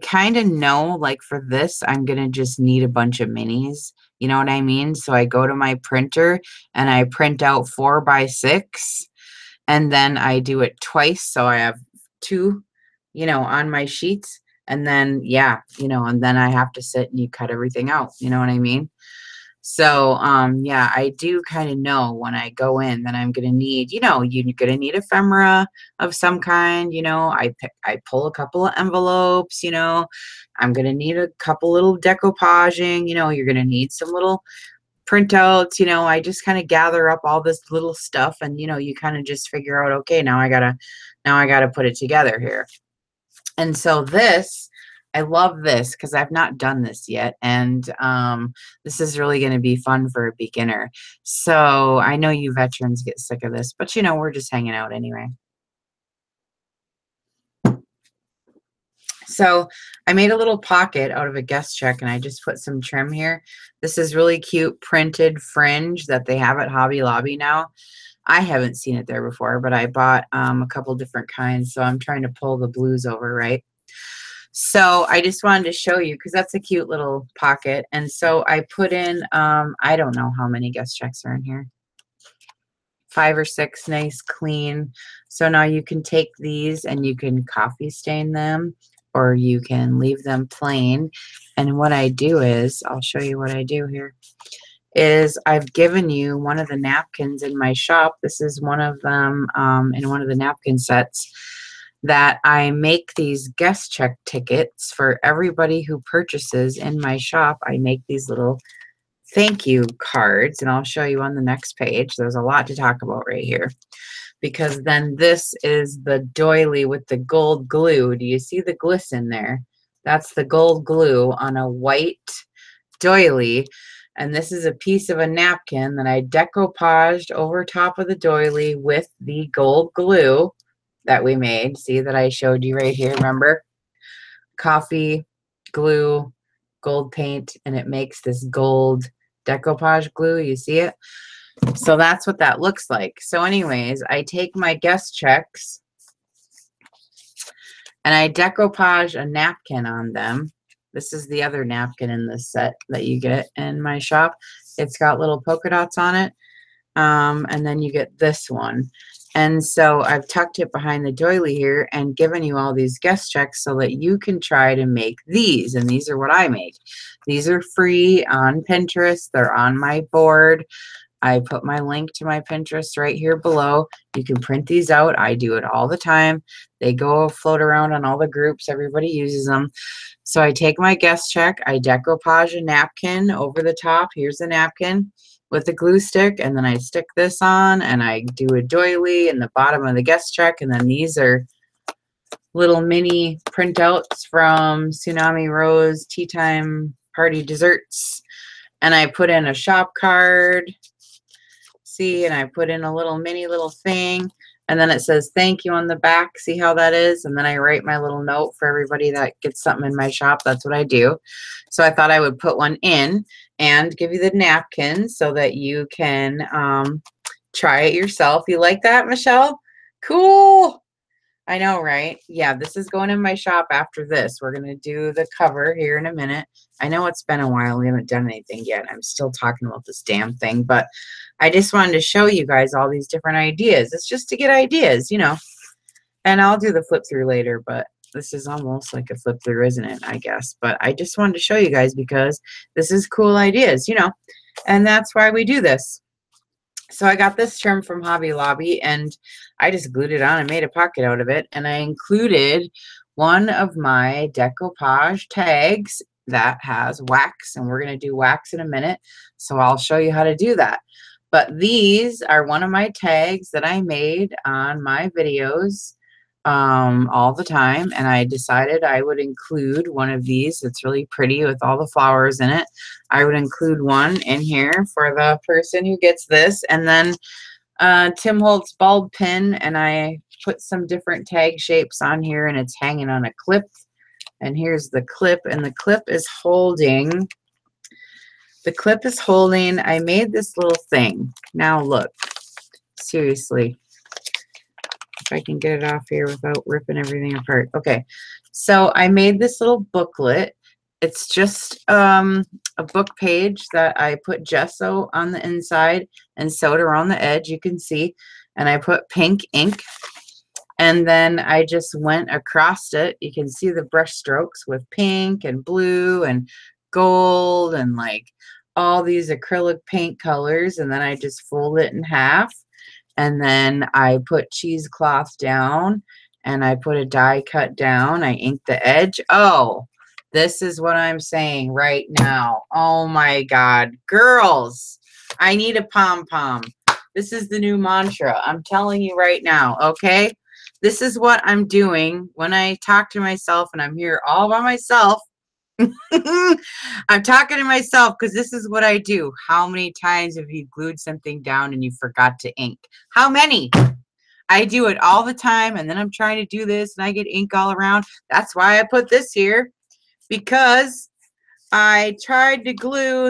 kind of know, like for this, I'm going to just need a bunch of minis. You know what I mean? So I go to my printer and I print out 4 by 6, and then I do it twice. So I have 2, on my sheets. And then, yeah, and then I have to sit and you cut everything out. You know what I mean? So, yeah, I do kind of know when I go in that I'm going to need, you're going to need ephemera of some kind. I pull a couple of envelopes. I'm going to need a couple little decoupaging. You're going to need some little printouts. I just kind of gather up all this little stuff, and, you kind of just figure out, okay, now I gotta put it together here. And so this, I love this because I've not done this yet, and this is really going to be fun for a beginner. So I know you veterans get sick of this, but we're just hanging out anyway. So I made a little pocket out of a guest check, and I just put some trim here. This is really cute printed fringe that they have at Hobby Lobby now. I haven't seen it there before, but I bought a couple different kinds, so I'm trying to pull the blues over, right? So I just wanted to show you because that's a cute little pocket. And so I put in, I don't know how many guest checks are in here. 5 or 6, nice, clean. So now you can take these and you can coffee stain them, or you can leave them plain. And what I do is, I'll show you what I do here, is I've given you one of the napkins in my shop. This is one of them in one of the napkin sets that I make these guest check tickets for everybody who purchases in my shop. I make these little thank you cards, and I'll show you on the next page. There's a lot to talk about right here, because then this is the doily with the gold glue. Do you see the glisten there? That's the gold glue on a white doily. And this is a piece of a napkin that I decoupaged over top of the doily with the gold glue that we made. See that I showed you right here, remember? Coffee, glue, gold paint, and it makes this gold decoupage glue. You see it? So that's what that looks like. So anyways, I take my guest checks and I decoupage a napkin on them. This is the other napkin in this set that you get in my shop. It's got little polka dots on it. And then you get this one. And so I've tucked it behind the doily here and given you all these guest checks so that you can try to make these. And these are what I make. These are free on Pinterest. They're on my board. I put my link to my Pinterest right here below. You can print these out. I do it all the time. They go float around on all the groups. Everybody uses them. So I take my guest check. I decoupage a napkin over the top. Here's a napkin with a glue stick, and then I stick this on, and I do a doily in the bottom of the guest check, and then these are little mini printouts from Tsunami Rose Tea Time Party Desserts, and I put in a shop card, see, and I put in a little mini little thing, and then it says thank you on the back. See how that is? And then I write my little note for everybody that gets something in my shop. That's what I do. So I thought I would put one in and give you the napkin so that you can try it yourself. You like that, Michelle? Cool. I know, right? Yeah, this is going in my shop after this. We're going to do the cover here in a minute. I know it's been a while. We haven't done anything yet. I'm still talking about this damn thing, but I just wanted to show you guys all these different ideas. It's just to get ideas, you know. And I'll do the flip through later, but this is almost like a flip through, isn't it? I guess. But I just wanted to show you guys because this is cool ideas, you know. And that's why we do this. So I got this trim from Hobby Lobby, and I just glued it on and made a pocket out of it. And I included one of my decoupage tags that has wax, and we're going to do wax in a minute. So I'll show you how to do that. But these are one of my tags that I made on my videos all the time, and I decided I would include one of these. It's really pretty with all the flowers in it. I would include one in here for the person who gets this, and then Tim Holtz bulb pin, and I put some different tag shapes on here, and it's hanging on a clip. And here's the clip, and the clip is holding. I made this little thing. Now look, seriously. If I can get it off here without ripping everything apart. Okay, so I made this little booklet. It's just a book page that I put gesso on the inside and sewed around the edge, you can see. And I put pink ink. And then I just went across it. You can see the brush strokes with pink and blue and gold and like all these acrylic paint colors. And then I just fold it in half. And then I put cheesecloth down, and I put a die cut down. I inked the edge. Oh, this is what I'm saying right now. Oh my God, girls, I need a pom-pom. This is the new mantra. I'm telling you right now, okay? This is what I'm doing when I talk to myself and I'm here all by myself. I'm talking to myself because this is what I do. How many times have you glued something down and you forgot to ink? How many? I do it all the time, and then I'm trying to do this and I get ink all around. That's why I put this here, because I tried to glue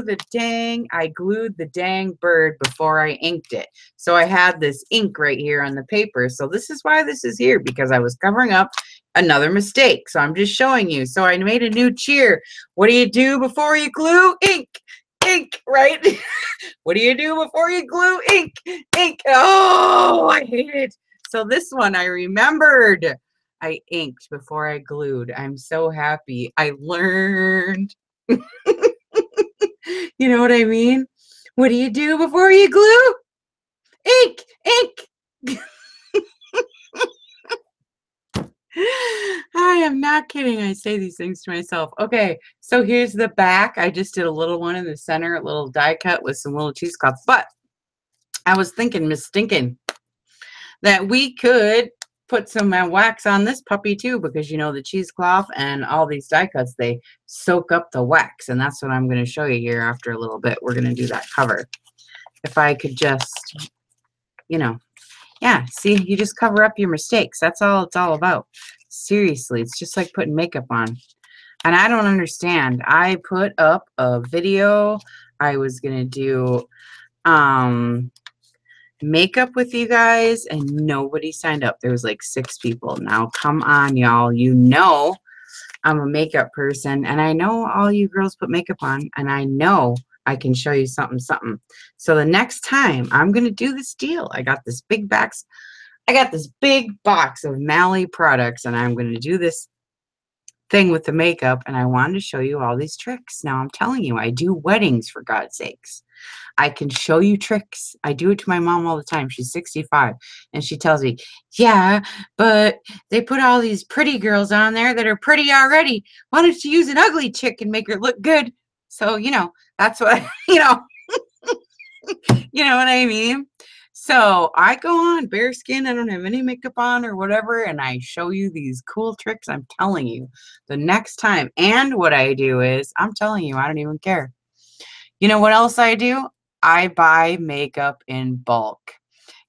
I glued the dang bird before I inked it. So I had this ink right here on the paper. So this is why this is here, because I was covering up another mistake. So I'm just showing you. So I made a new cheer. What do you do before you glue? Ink. Ink, right? What do you do before you glue? Ink. Ink. Oh, I hate it. So this one I remembered. I inked before I glued. I'm so happy. I learned. You know what I mean? What do you do before you glue? Ink, ink. I am not kidding. I say these things to myself. Okay, so here's the back. I just did a little one in the center, a little die cut with some little cheesecloth. But I was thinking, Miss Stinkin', that we could put some wax on this puppy too, because you know the cheesecloth and all these die cuts, they soak up the wax, and that's what I'm going to show you here after a little bit. We're going to do that cover. If I could just, you know, yeah, see, you just cover up your mistakes. That's all it's all about. Seriously, it's just like putting makeup on. And I don't understand. I put up a video. I was going to do makeup with you guys, and nobody signed up. There was like 6 people. Now come on, y'all. You know I'm a makeup person, and I know all you girls put makeup on, and I know I can show you something. So the next time I'm gonna do this deal, I got this big box I got this big box of Mally products, and I'm going to do this thing with the makeup, and I wanted to show you all these tricks. Now, I'm telling you, I do weddings, for God's sakes. I can show you tricks. I do it to my mom all the time. She's 65, and she tells me, yeah, but they put all these pretty girls on there that are pretty already. Why don't you use an ugly chick and make her look good? So, that's what, you know what I mean? So I go on bare skin. I don't have any makeup on or whatever. And I show you these cool tricks. I'm telling you the next time. And what I do is, I'm telling you, I don't even care. You know what else I do? I buy makeup in bulk.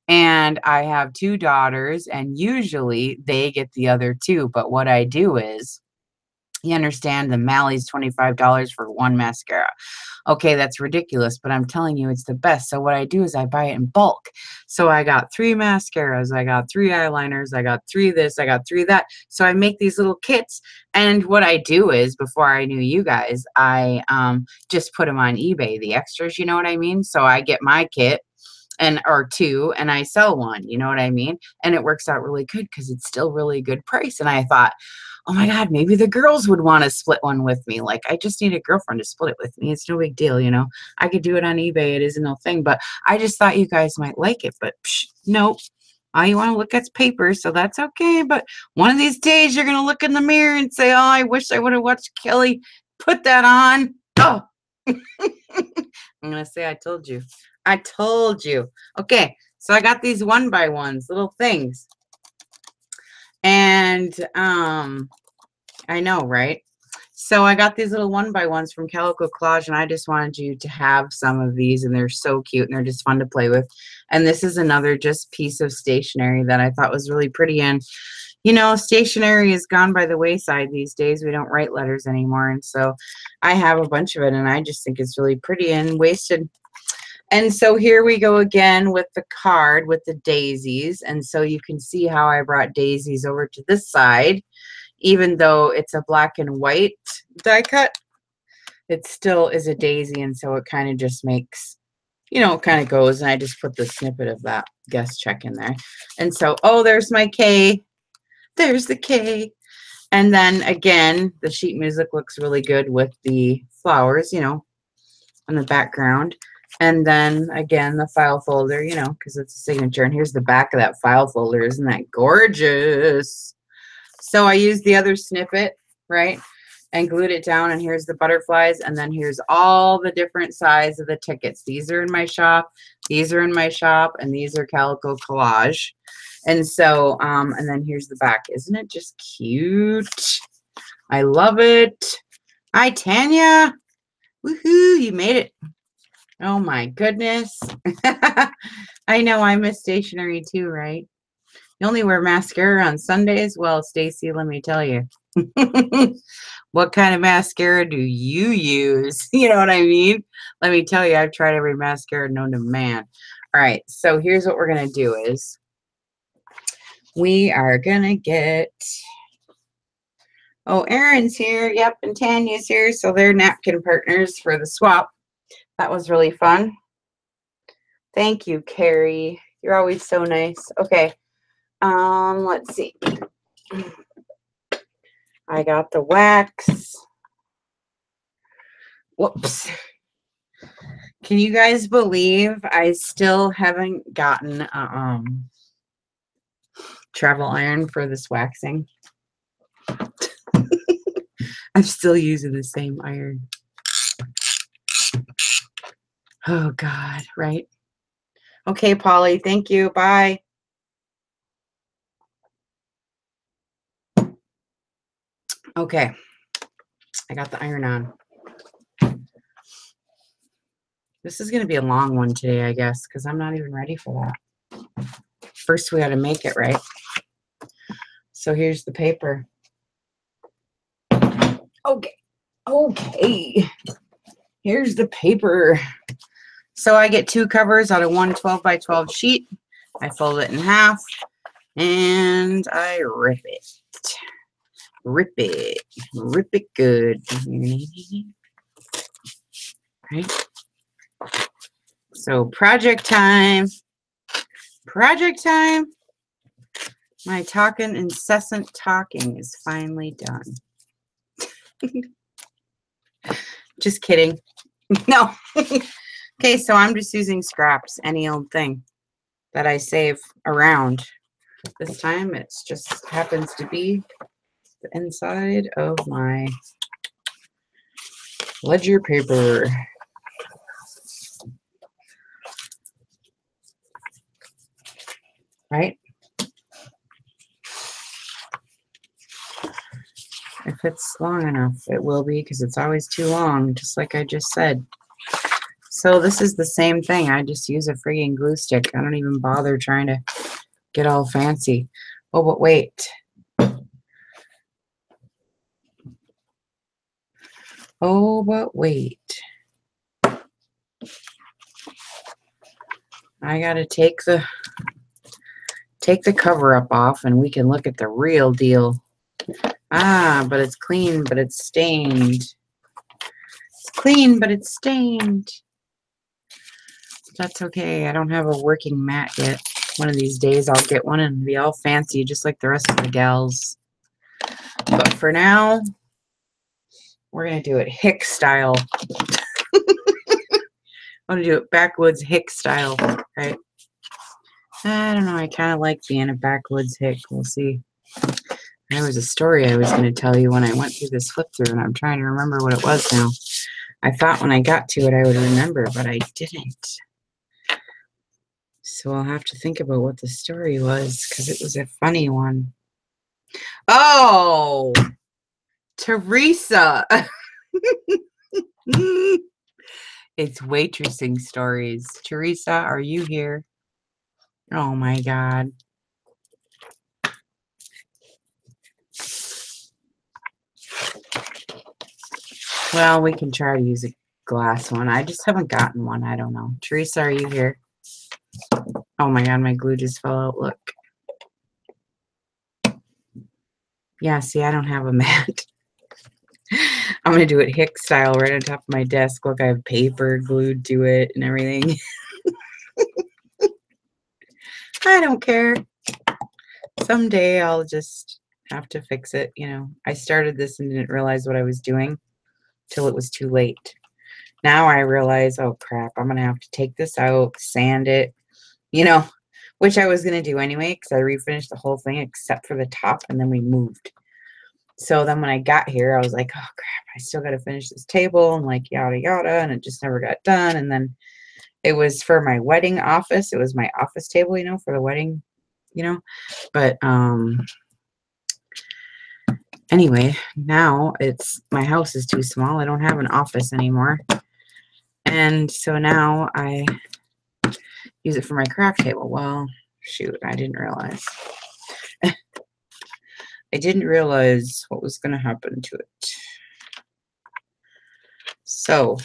And I have 2 daughters, and usually they get the other 2. But what I do is, you understand, the Mally's $25 for one mascara. Okay, that's ridiculous, but I'm telling you, it's the best. So what I do is I buy it in bulk. So I got 3 mascaras, I got 3 eyeliners, I got 3 this, I got 3 that. So I make these little kits. And what I do is, before I knew you guys, I just put them on eBay, the extras, you know what I mean? So I get my kit or 2, and I sell 1, you know what I mean? And it works out really good because it's still really good price. And I thought, oh my God, maybe the girls would want to split one with me. Like, I just need a girlfriend to split it with me. It's no big deal, I could do it on eBay. It isn't no thing. But I just thought you guys might like it. But nope. All you want to look at's paper, so that's okay. But one of these days, you're going to look in the mirror and say, oh, I wish I would have watched Kelly put that on. Oh. I'm going to say I told you. I told you. Okay, so I got these 1x1s, little things. And I know, right? So I got these little 1x1s from Calico Collage, and I just wanted you to have some of these, and they're so cute, and they're just fun to play with. And this is another just piece of stationery that I thought was really pretty. And, stationery is gone by the wayside these days. We don't write letters anymore. And so I have a bunch of it, and I just think it's really pretty and wasted. And so here we go again with the card with the daisies. And so you can see how I brought daisies over to this side. Even though it's a black and white die cut, it still is a daisy. And so it kind of just makes, it kind of goes. And I just put the snippet of that guest check in there. And so, oh, there's my K. There's the K. And then again, the sheet music looks really good with the flowers, on the background. And then again, the file folder, because it's a signature. And here's the back of that file folder. Isn't that gorgeous? So I used the other snippet, right, and glued it down. And here's the butterflies. And then here's all the different size of the tickets. These are in my shop. These are in my shop. And these are Calico Collage. And so, and then here's the back. Isn't it just cute? I love it. Hi, Tanya. Woohoo, you made it. Oh my goodness. I know, I miss stationery too, right? You only wear mascara on Sundays? Well, Stacy, let me tell you. What kind of mascara do you use? You know what I mean? Let me tell you, I've tried every mascara known to man. All right, so here's what we're going to do is we are going to get, oh, Erin's here. Yep, and Tanya's here. So they're napkin partners for the swap. That was really fun. Thank you, Carrie. You're always so nice. Okay. Let's see. I got the wax. Whoops. Can you guys believe I still haven't gotten a travel iron for this waxing? I'm still using the same iron. Oh, God, right? Okay, Polly, thank you. Bye. Okay, I got the iron on. This is going to be a long one today, I guess, because I'm not even ready for that. First, we got to make it, right? So here's the paper. Okay. Okay. Here's the paper. So I get 2 covers out of one 12x12 sheet. I fold it in half, and I rip it. Rip it. Rip it good. Right? So project time. Project time. My incessant talking is finally done. Just kidding. No. Okay, so I'm just using scraps, any old thing that I save around. This time it just happens to be the inside of my ledger paper. Right? If it's long enough, it will be, because it's always too long, just like I just said. So this is the same thing. I just use a friggin' glue stick. I don't even bother trying to get all fancy. Oh, but wait. Oh, but wait. I gotta take the cover up off and we can look at the real deal. Ah, but it's clean, but it's stained. It's clean, but it's stained. That's okay. I don't have a working mat yet. One of these days I'll get one and be all fancy just like the rest of the gals. But for now, we're going to do it hick style. I'm going to do it backwoods hick style, right? I don't know. I kind of like being a backwoods hick. We'll see. There was a story I was going to tell you when I went through this flip through, and I'm trying to remember what it was now. I thought when I got to it I would remember, but I didn't. So I'll have to think about what the story was, because it was a funny one. Oh! Teresa! It's waitressing stories. Teresa, are you here? Oh my God. Well, we can try to use a glass one. I just haven't gotten one. I don't know. Teresa, are you here? Oh my God, my glue just fell out. Look. Yeah, see, I don't have a mat. I'm going to do it hick style right on top of my desk. Look, I have paper glued to it and everything. I don't care. Someday I'll just have to fix it, you know. I started this and didn't realize what I was doing till it was too late. Now I realize, oh crap, I'm going to have to take this out, sand it, you know, which I was going to do anyway because I refinished the whole thing except for the top, and then we moved. So then when I got here, I was like, oh crap, I still got to finish this table and like yada yada, and it just never got done. And then it was for my wedding office. It was my office table, you know, for the wedding, you know. But anyway, now my house is too small. I don't have an office anymore. And so now I use it for my craft table. Well, shoot, I didn't realize. I didn't realize what was going to happen to it. So,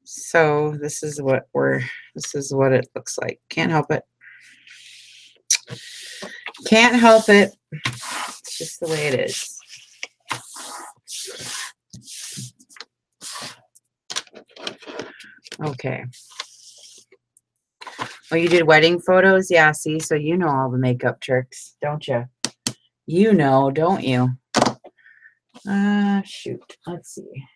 so this is what it looks like. Can't help it. Can't help it. It's just the way it is. Okay. Oh, you did wedding photos? Yeah, see, so you know all the makeup tricks, don't you? You know, don't you? Shoot. Let's see.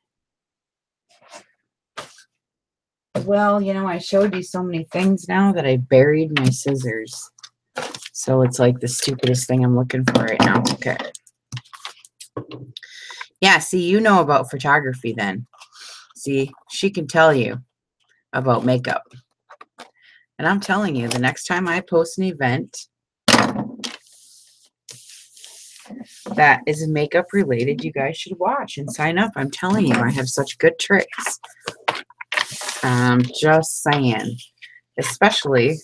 Well, you know, I showed you so many things now that I buried my scissors. So it's like the stupidest thing I'm looking for right now. Okay. Yeah, see, you know about photography then. See, she can tell you about makeup. And I'm telling you, the next time I post an event that is makeup related, you guys should watch and sign up. I'm telling you, I have such good tricks. Just saying. Especially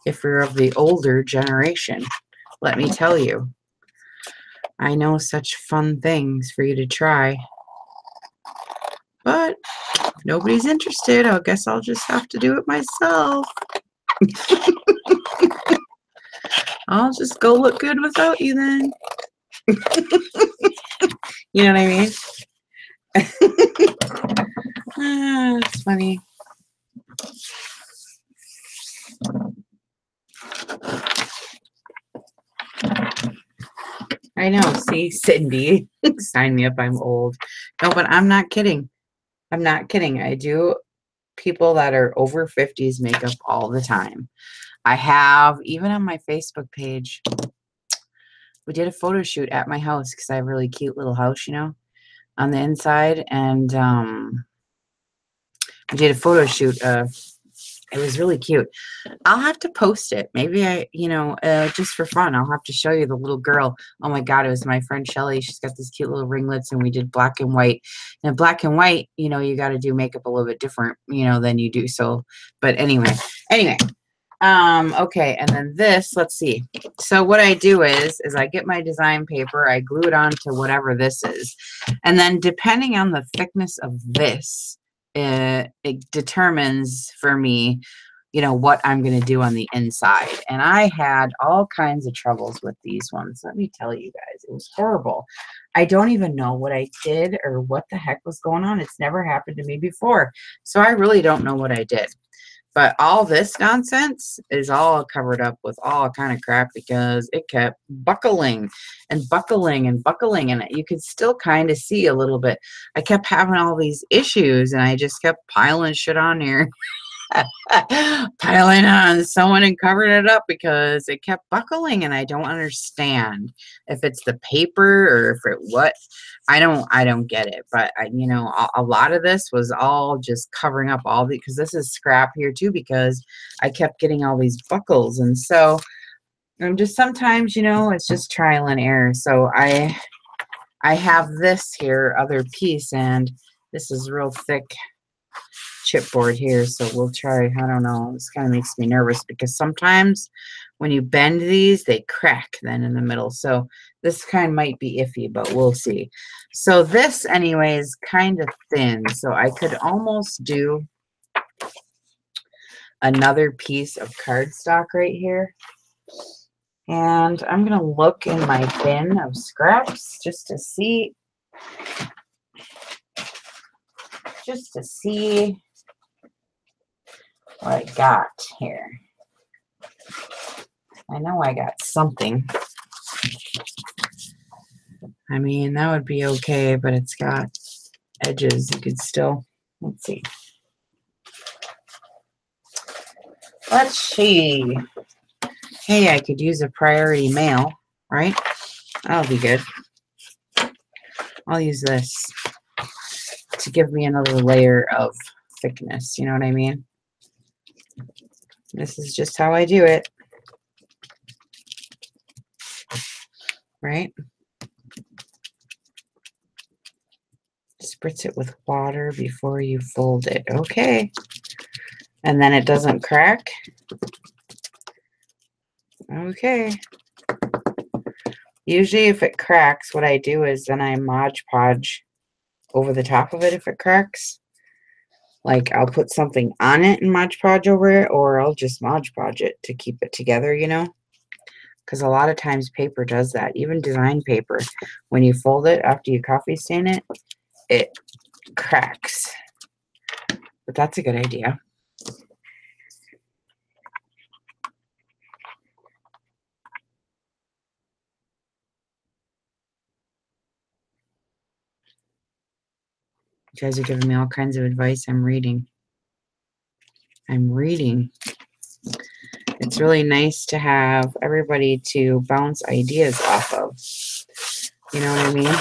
if you're of the older generation. Let me tell you. I know such fun things for you to try. But if nobody's interested, I guess I'll just have to do it myself. I'll just go look good without you then. You know what I mean? It's funny. I know. See, Cindy, sign me up. I'm old. No, but I'm not kidding. I'm not kidding. I do people that are over 50s makeup all the time. I have, even on my Facebook page, we did a photo shoot at my house because I have a really cute little house, you know, on the inside. And we did a photo shoot. It was really cute. I'll have to post it. Maybe just for fun, I'll have to show you the little girl. Oh my God, it was my friend Shelly. She's got these cute little ringlets, and we did black and white. And black and white, you know, you got to do makeup a little bit different, you know, than you do. So, but anyway, okay. And then this, let's see. So what I do is I get my design paper, I glue it onto whatever this is. And then depending on the thickness of this, it determines for me, you know, what I'm going to do on the inside. And I had all kinds of troubles with these ones. Let me tell you guys, it was horrible. I don't even know what I did or what the heck was going on. It's never happened to me before. So I really don't know what I did. But all this nonsense is all covered up with all kind of crap because it kept buckling and buckling and buckling. And you could still kind of see a little bit. I kept having all these issues and I just kept piling shit on here. Piling on someone and covered it up because it kept buckling, and I don't understand if it's the paper or if it what. I don't get it. But you know, a lot of this was all just covering up all the, because this is scrap here too, because I kept getting all these buckles. And so I'm just, sometimes, you know, it's just trial and error. So I have this here other piece, and this is real thick chipboard here, so we'll try. I don't know, this kind of makes me nervous because sometimes when you bend these, they crack then in the middle. So this kind might be iffy, but we'll see. So this anyway is kind of thin, so I could almost do another piece of cardstock right here. And I'm gonna look in my bin of scraps just to see what I got here. I know I got something. I mean, that would be okay, but it's got edges. You could still, let's see. Let's see. Hey, I could use a priority mail, right? That'll be good. I'll use this to give me another layer of thickness. You know what I mean? This is just how I do it. Right? Spritz it with water before you fold it. Okay. And then it doesn't crack. Okay. Usually if it cracks, what I do is then I Mod Podge over the top of it if it cracks. Like I'll put something on it and Mod Podge over it, or I'll just Mod Podge it to keep it together, you know? Because a lot of times paper does that. Even design paper, when you fold it after you coffee stain it, it cracks. But that's a good idea. You guys are giving me all kinds of advice. I'm reading. It's really nice to have everybody to bounce ideas off of. You know what I mean?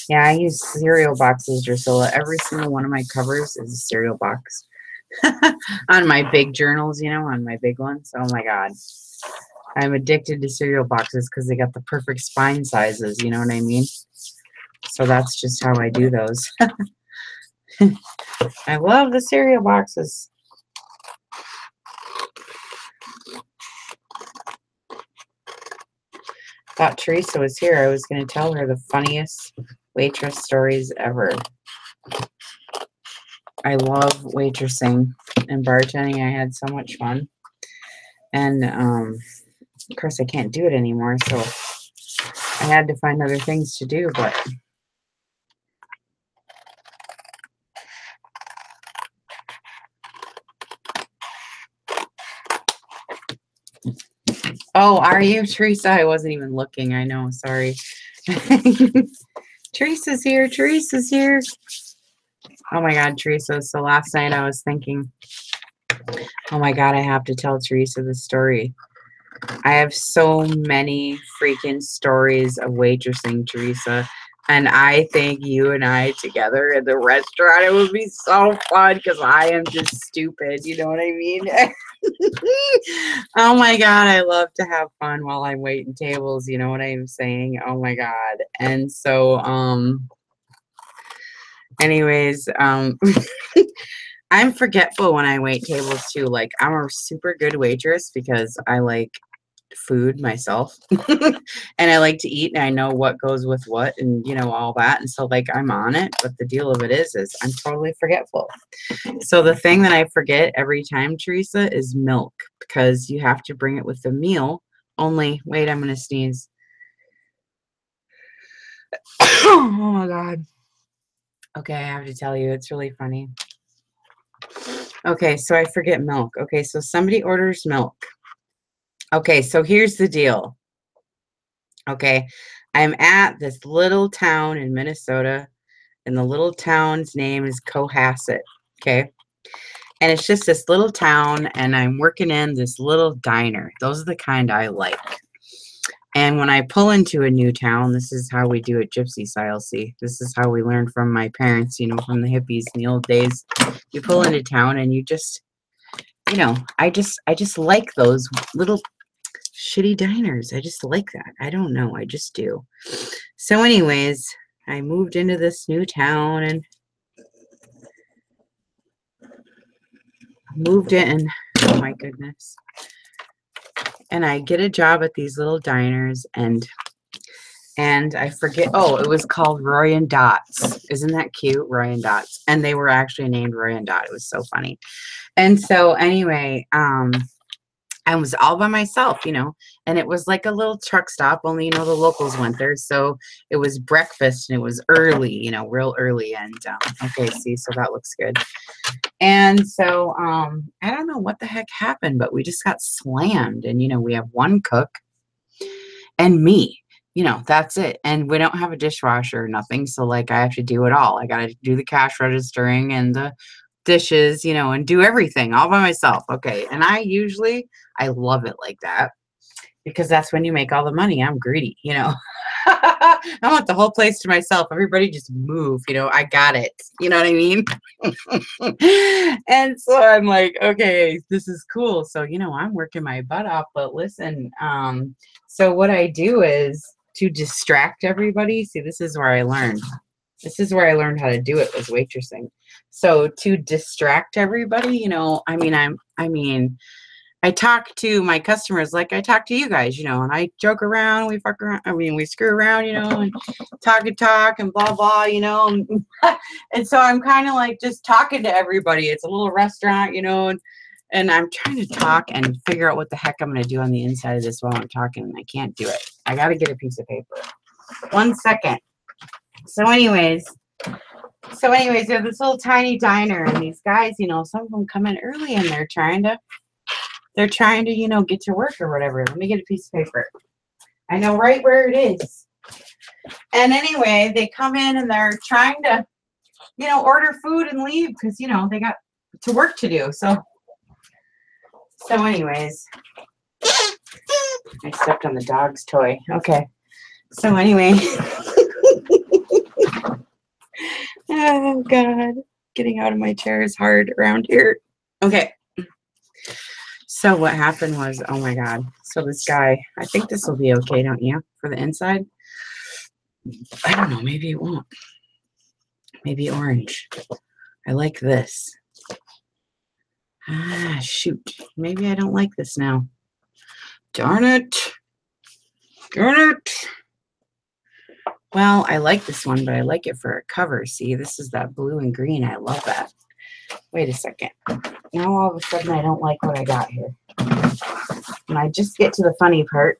Yeah, I use cereal boxes, Drusilla. Every single one of my covers is a cereal box. On my big journals, you know, on my big ones. Oh my God. I'm addicted to cereal boxes because they got the perfect spine sizes, you know what I mean? So that's just how I do those. I love the cereal boxes. Thought Teresa was here. I was going to tell her the funniest waitress stories ever. I love waitressing and bartending. I had so much fun. And, of course, I can't do it anymore, so I had to find other things to do, but Oh, are you, Teresa? I wasn't even looking. I know. Sorry. Teresa's here. Teresa's here. Oh my God, Teresa. So last night I was thinking, oh my God, I have to tell Teresa the story. I have so many freaking stories of waitressing, Teresa. And I think you and I together in the restaurant, it would be so fun because I am just stupid. You know what I mean? Oh my God, I love to have fun while I'm waiting tables. You know what I'm saying? Oh my God. And so, anyways, I'm forgetful when I wait tables too. Like, I'm a super good waitress because I like food myself and I like to eat and I know what goes with what and you know all that, and so like I'm on it, but the deal of it is I'm totally forgetful. So the thing that I forget every time, Teresa, is milk, because you have to bring it with the meal. Only wait, I'm gonna sneeze. Oh my God. Okay, I have to tell you, it's really funny. Okay, so I forget milk. Okay, so somebody orders milk. Okay, so here's the deal. Okay, I'm at this little town in Minnesota, and the little town's name is Cohasset. Okay, and it's just this little town, and I'm working in this little diner. Those are the kind I like. And when I pull into a new town, this is how we do it gypsy style. See, this is how we learned from my parents, you know, from the hippies in the old days. You pull into town and you just, you know, I just like those little shitty diners. I just like that. I don't know. I just do. So anyways, I moved into this new town and moved in. Oh my goodness. And I get a job at these little diners and I forget, oh, it was called Roy and Dot's. Isn't that cute? Roy and Dot's. And they were actually named Roy and Dot. It was so funny. And so anyway, I was all by myself, you know, and it was like a little truck stop, only, you know, the locals went there. So it was breakfast and it was early, you know, real early. And okay, see, so that looks good. And so I don't know what the heck happened, but we just got slammed. And, you know, we have one cook and me. You know, that's it. And we don't have a dishwasher or nothing. So, like, I have to do it all. I got to do the cash registering and the dishes, you know, and do everything all by myself. Okay. And I love it like that because that's when you make all the money. I'm greedy, you know. I want the whole place to myself. Everybody just move, you know, I got it. You know what I mean? And so I'm like, okay, this is cool. So, you know, I'm working my butt off, but listen, so what I do is to distract everybody. See, this is where I learned. This is where I learned how to do it, was waitressing. So to distract everybody, you know, I talk to my customers like I talk to you guys, you know, and I joke around, we fuck around, we screw around, you know, and talk and blah, blah, you know. And so I'm kind of like just talking to everybody. It's a little restaurant, you know, and I'm trying to talk and figure out what the heck I'm going to do on the inside of this while I'm talking, and I can't do it. I got to get a piece of paper. 1 second. So anyways, we have this little tiny diner, and these guys, you know, some of them come in early and they're trying to, you know, get to work or whatever. Let me get a piece of paper. I know right where it is. And anyway, they come in and they're trying to, you know, order food and leave because, you know, they got to work to do. So anyways, I stepped on the dog's toy. Okay. So anyway. Oh, God. Getting out of my chair is hard around here. Okay. So what happened was, oh, my God. So this guy, I think this will be okay, don't you, for the inside? I don't know. Maybe it won't. Maybe orange. I like this. Ah, shoot. Maybe I don't like this now. Darn it. Darn it. Well, I like this one, but I like it for a cover. See, this is that blue and green. I love that. Wait a second. Now all of a sudden I don't like what I got here. And I just get to the funny part.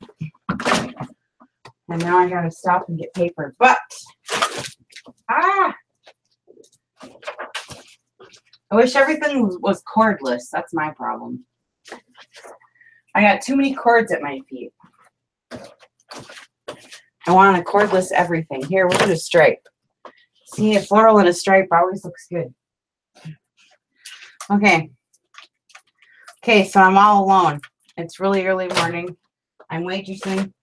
And now I gotta stop and get paper. But, I wish everything was cordless. That's my problem. I got too many cords at my feet. I want a cordless everything. Here, we'll do a stripe. See, a floral and a stripe always looks good. Okay. Okay, so I'm all alone. It's really early morning. I'm waitressing.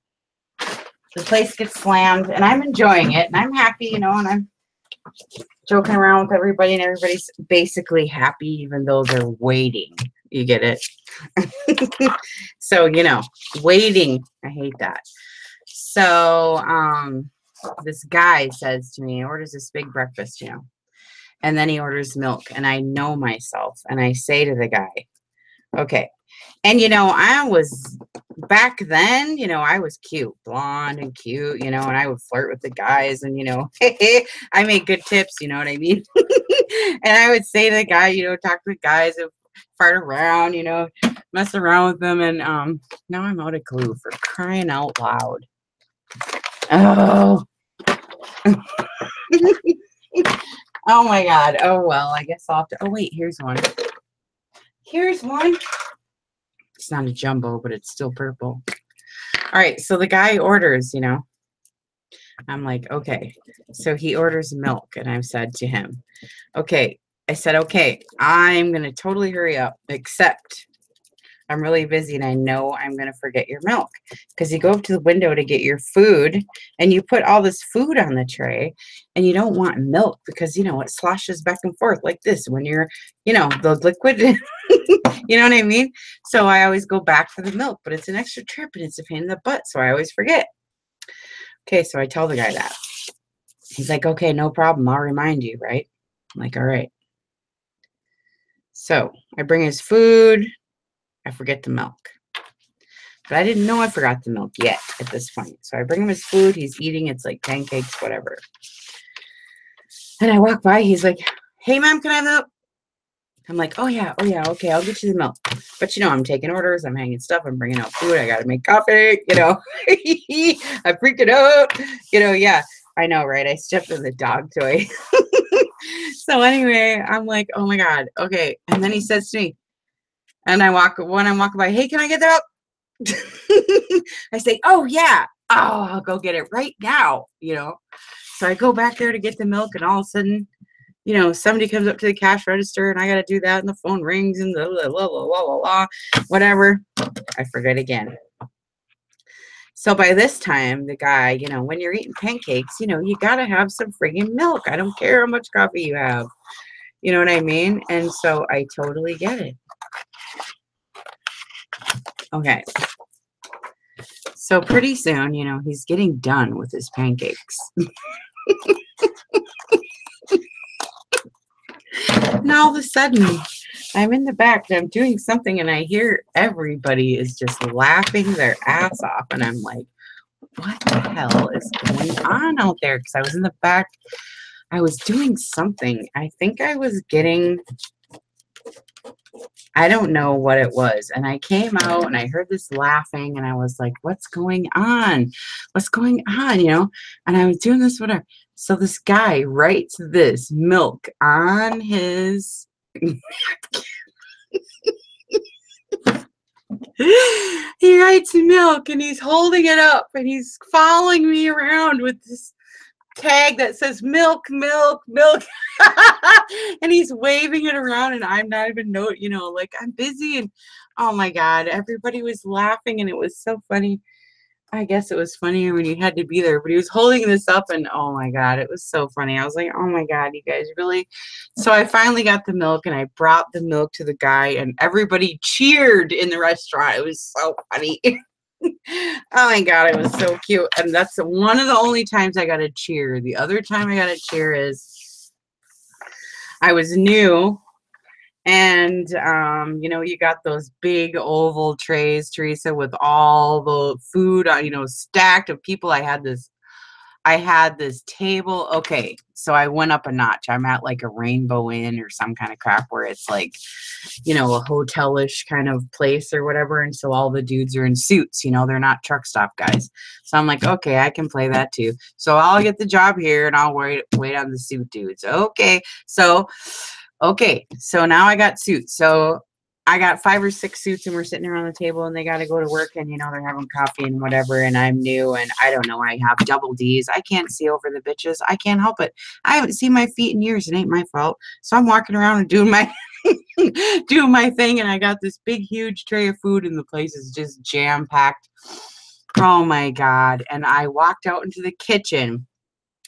The place gets slammed, and I'm enjoying it, and I'm happy, you know, and I'm joking around with everybody, and everybody's basically happy, even though they're waiting. You get it? So, you know, waiting. I hate that. So, this guy says to me, he orders this big breakfast, you know, and then he orders milk, and I know myself, and I say to the guy, okay. And, you know, I was, back then, you know, I was cute, blonde and cute, you know, and I would flirt with the guys and, you know, I make good tips, you know what I mean? And I would say to the guy, you know, talk to the guys and fart around, you know, mess around with them. And now I'm out of glue, for crying out loud. Oh. Oh my God. Oh, well, I guess I'll have to, oh, wait, here's one. Here's one. It's not a jumbo, but it's still purple. All right, so the guy orders, you know. I'm like, okay. So he orders milk, and I've said to him, okay. I said, okay, I'm going to totally hurry up, except I'm really busy, and I know I'm going to forget your milk. Because you go up to the window to get your food, and you put all this food on the tray, and you don't want milk because, you know, it sloshes back and forth like this when you're, you know, the liquid, you know what I mean? So I always go back for the milk, but it's an extra trip, and it's a pain in the butt, so I always forget. Okay, so I tell the guy that. He's like, okay, no problem. I'll remind you, right? I'm like, all right. So I bring his food. I forget the milk. But I didn't know I forgot the milk yet at this point. So I bring him his food. He's eating. It's like pancakes, whatever. And I walk by. He's like, hey, ma'am, can I have milk? I'm like, oh, yeah, okay, I'll get you the milk. But, you know, I'm taking orders. I'm hanging stuff. I'm bringing out food. I got to make coffee, you know. I freaked it out. You know, yeah, I know, right? I stepped in the dog toy. So anyway, I'm like, oh, my God, okay. And then he says to me, and when I'm walking by, hey, can I get the milk? I say, oh, yeah. Oh, I'll go get it right now, you know. So I go back there to get the milk, and all of a sudden, you know, somebody comes up to the cash register, and I got to do that, and the phone rings, and the blah, blah, blah, blah, blah, whatever. I forget again. So by this time, the guy, you know, when you're eating pancakes, you know, you got to have some friggin' milk. I don't care how much coffee you have. You know what I mean? And so I totally get it. Okay. So pretty soon, you know, he's getting done with his pancakes. And all of a sudden, I'm in the back and I'm doing something, and I hear everybody is just laughing their ass off. And I'm like, what the hell is going on out there? Because I was in the back. I was doing something. I think I was getting, I don't know what it was. And I came out and I heard this laughing, and I was like, what's going on? What's going on? You know? And I was doing this, whatever. So this guy writes this milk on his he writes milk, and he's holding it up, and he's following me around with this tag that says milk, milk, milk. And he's waving it around, and I'm not even you know, like, I'm busy. And oh my God, everybody was laughing, and it was so funny. I guess it was funnier when you had to be there, but he was holding this up, and oh my God, it was so funny. I was like, oh my God, you guys really. So I finally got the milk, and I brought the milk to the guy, and everybody cheered in the restaurant. It was so funny. Oh my God, it was so cute. And that's one of the only times I got a cheer. The other time I got a cheer is I was new. And, you know, you got those big oval trays, Teresa, with all the food, you know, stacked of people. I had this table. Okay, so I went up a notch. I'm at like a Rainbow Inn or some kind of crap where it's like, you know, a hotel-ish kind of place or whatever. And so all the dudes are in suits, you know, they're not truck stop guys. So I'm like, okay, I can play that too. So I'll get the job here, and I'll wait on the suit dudes. Okay, so now I got suits. So I got 5 or 6 suits and we're sitting around the table and they got to go to work and, you know, they're having coffee and whatever. And I'm new and I don't know. I have double D's. I can't see over the bitches. I can't help it. I haven't seen my feet in years. It ain't my fault. So I'm walking around and doing my doing my thing. And I got this big, huge tray of food and the place is just jam packed. Oh my God. And I walked out into the kitchen.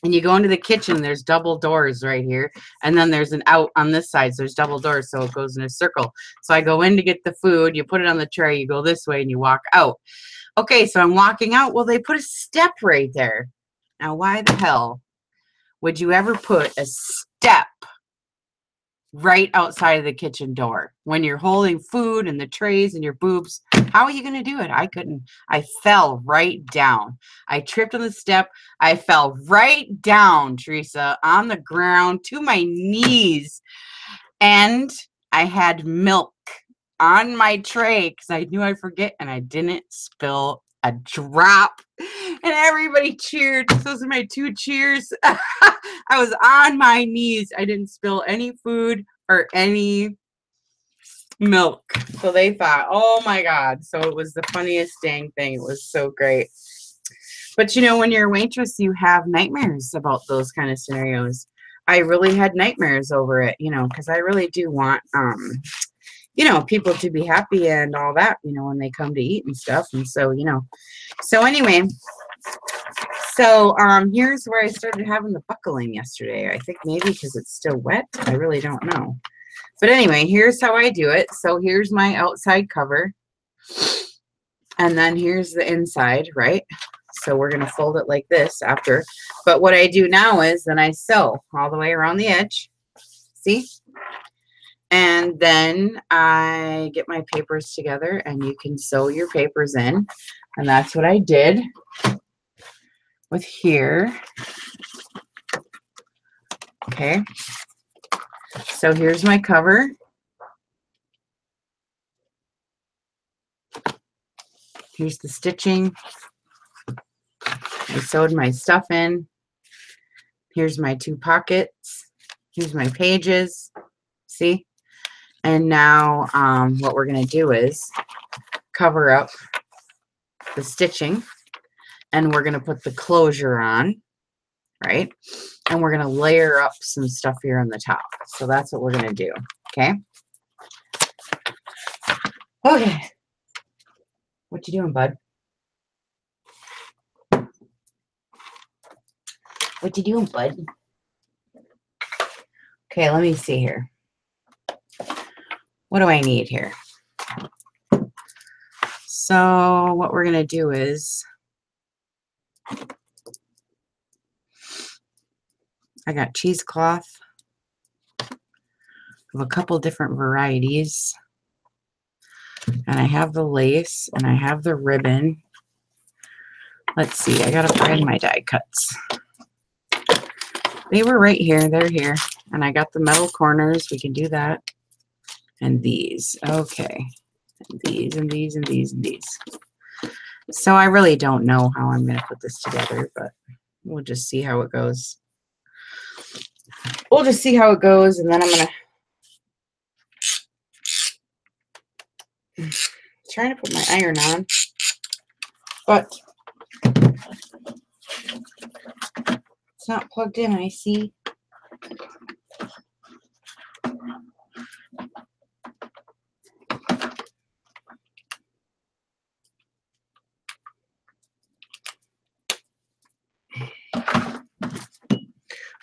And you go into the kitchen, there's double doors right here. And then there's an out on this side. So there's double doors. So it goes in a circle. So I go in to get the food. You put it on the tray. You go this way and you walk out. Okay, so I'm walking out. Well, they put a step right there. Now, why the hell would you ever put a step right outside of the kitchen door when you're holding food and the trays and your boobs? How are you going to do it? I couldn't. I fell right down. I tripped on the step. I fell right down, Teresa, on the ground to my knees. And I had milk on my tray because I knew I'd forget and I didn't spill a drop. And everybody cheered. Those are my 2 cheers. I was on my knees. I didn't spill any food or any milk. So they thought, oh my God. So it was the funniest dang thing. It was so great. But you know, when you're a waitress, you have nightmares about those kind of scenarios. I really had nightmares over it, you know, because I really do want, you know, people to be happy and all that, you know, when they come to eat and stuff. And so, you know, so anyway, so here's where I started having the buckling yesterday. I think maybe because it's still wet. I really don't know. But anyway, here's how I do it. So here's my outside cover. And then here's the inside, right? So we're going to fold it like this after. But what I do now is then I sew all the way around the edge. See? And then I get my papers together and you can sew your papers in. And that's what I did with here. Okay. So here's my cover. Here's the stitching. I sewed my stuff in. Here's my 2 pockets. Here's my pages. See? And now what we're going to do is cover up the stitching. And we're going to put the closure on. Right? And we're going to layer up some stuff here on the top. So that's what we're going to do. Okay? Okay. What you doing, bud? What you doing, bud? Okay, let me see here. What do I need here? So what we're going to do is I got cheesecloth of a couple different varieties. And I have the lace and I have the ribbon. Let's see, I gotta find my die cuts. They were right here, they're here. And I got the metal corners, we can do that. And these, okay. And these and these and these and these. So I really don't know how I'm gonna put this together, but we'll just see how it goes. We'll just see how it goes, and then I'm gonna trying to put my iron on, but it's not plugged in, I see.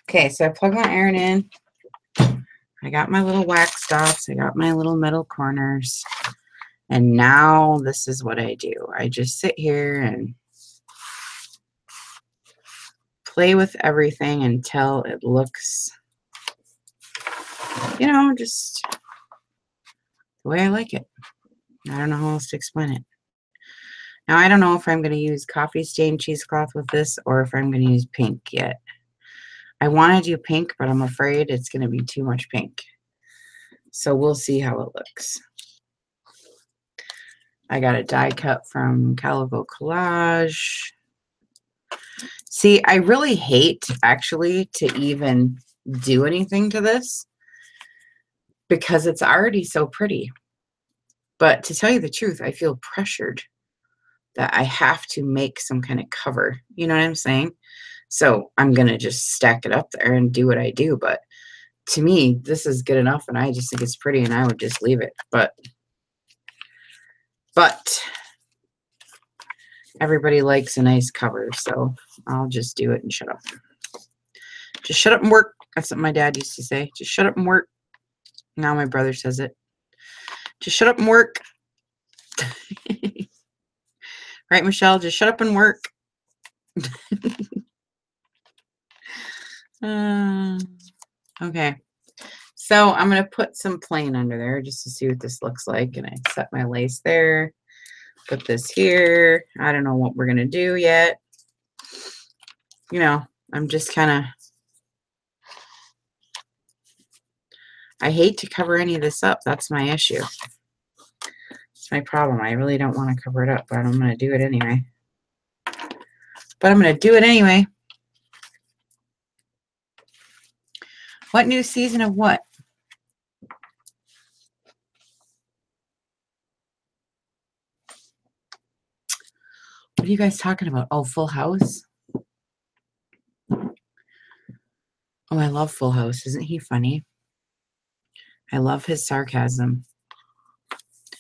Okay, so I plug my iron in. I got my little wax dots. I got my little metal corners. And now this is what I do. I just sit here and play with everything until it looks, you know, just the way I like it. I don't know how else to explain it. Now, I don't know if I'm going to use coffee stained cheesecloth with this or if I'm going to use pink yet. I want to do pink, but I'm afraid it's going to be too much pink. So we'll see how it looks. I got a die cut from Calico Collage. See, I really hate, actually, to even do anything to this because it's already so pretty. But to tell you the truth, I feel pressured that I have to make some kind of cover. You know what I'm saying? So I'm going to just stack it up there and do what I do. But to me, this is good enough, and I just think it's pretty, and I would just leave it. But everybody likes a nice cover, so I'll just do it and shut up. Just shut up and work. That's what my dad used to say. Just shut up and work. Now my brother says it. Just shut up and work. Right, Michelle? Just shut up and work. Okay. So I'm going to put some plain under there just to see what this looks like. And I set my lace there. Put this here. I don't know what we're going to do yet. You know, I'm just kind of... I hate to cover any of this up. That's my issue. It's my problem. I really don't want to cover it up, but I'm going to do it anyway. What new season of what? What are you guys talking about? Oh, Full House? Oh, I love Full House. Isn't he funny? I love his sarcasm.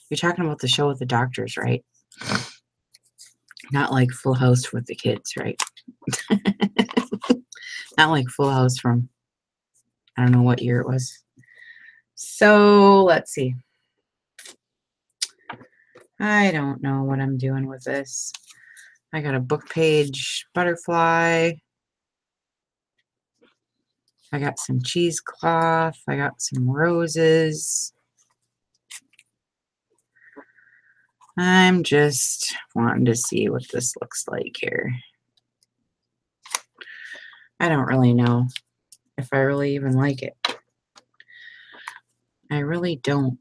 You're talking about the show with the doctors, right? Not like Full House with the kids, right? Not like Full House from, I don't know what year it was. So, let's see. I don't know what I'm doing with this. I got a book page butterfly. I got some cheesecloth. I got some roses. I'm just wanting to see what this looks like here. I don't really know if I really even like it. I really don't.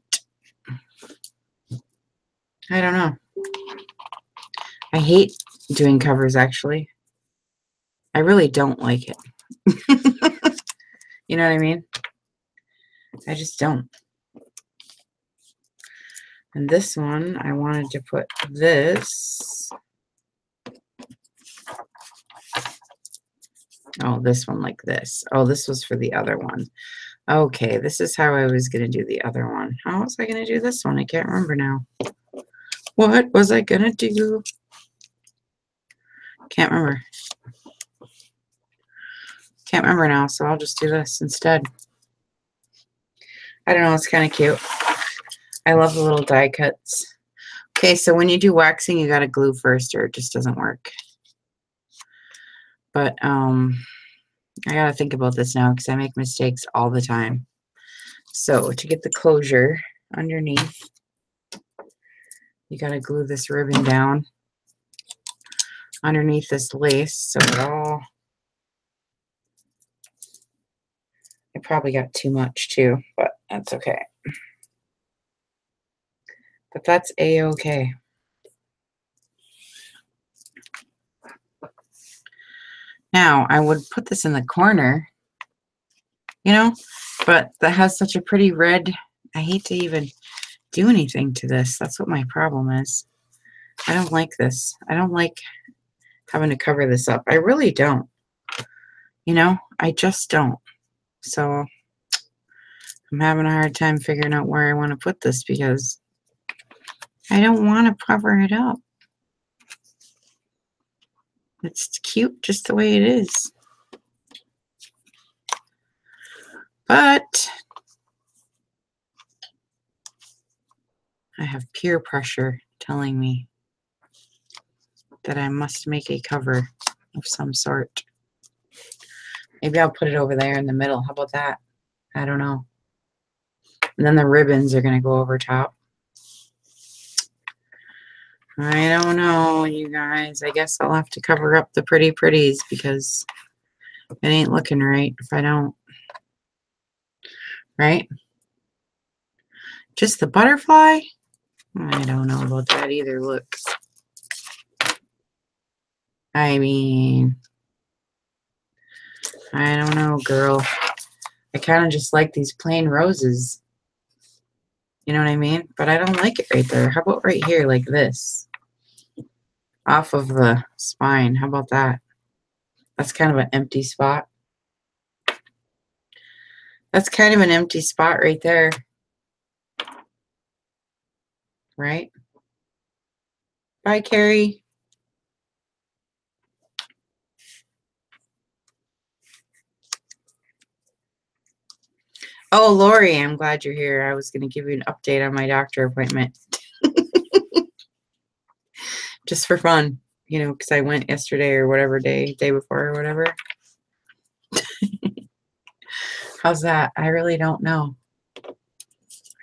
I don't know. I hate doing covers, actually. I really don't like it. You know what I mean? I just don't. And this one, I wanted to put this. Oh, this one like this. Oh, this was for the other one. Okay, this is how I was going to do the other one. How was I going to do this one? I can't remember now. What was I going to do? Can't remember. Can't remember now, so I'll just do this instead. I don't know, it's kind of cute. I love the little die cuts. Okay, so when you do waxing, you got to glue first or it just doesn't work. But I got to think about this now because I make mistakes all the time. So to get the closure underneath, you got to glue this ribbon down underneath this lace so it all... I probably got too much too, but that's okay. But that's a-okay. Now, I would put this in the corner, you know, but that has such a pretty red. I hate to even do anything to this. That's what my problem is. I don't like this. I don't like having to cover this up. I really don't. You know, I just don't. So I'm having a hard time figuring out where I want to put this because I don't want to cover it up. It's cute just the way it is. But I have peer pressure telling me that I must make a cover of some sort. Maybe I'll put it over there in the middle. How about that? I don't know. And then the ribbons are going to go over top. I don't know, you guys. I guess I'll have to cover up the pretties because it ain't looking right if I don't. Right? Just the butterfly? I don't know about that either. Look. I mean, I don't know, girl. I kind of just like these plain roses. You know what I mean? But I don't like it right there. How about right here, like this? Off of the spine. How about that? That's kind of an empty spot. That's kind of an empty spot right there. Right? Bye, Carrie. Oh, Lori, I'm glad you're here. I was going to give you an update on my doctor appointment. Just for fun, you know, because I went yesterday or whatever day before or whatever. How's that? I really don't know.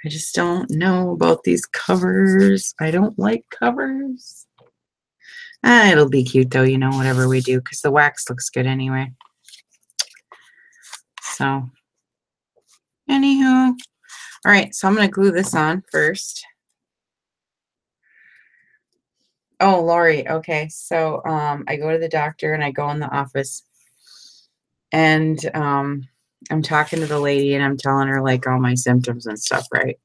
I just don't know about these covers. I don't like covers. It'll be cute though, you know, whatever we do, because the wax looks good anyway. So, anywho. All right, so I'm going to glue this on first. Oh, Lori, okay. So, I go to the doctor and I go in the office and I'm talking to the lady and I'm telling her like all my symptoms and stuff, right?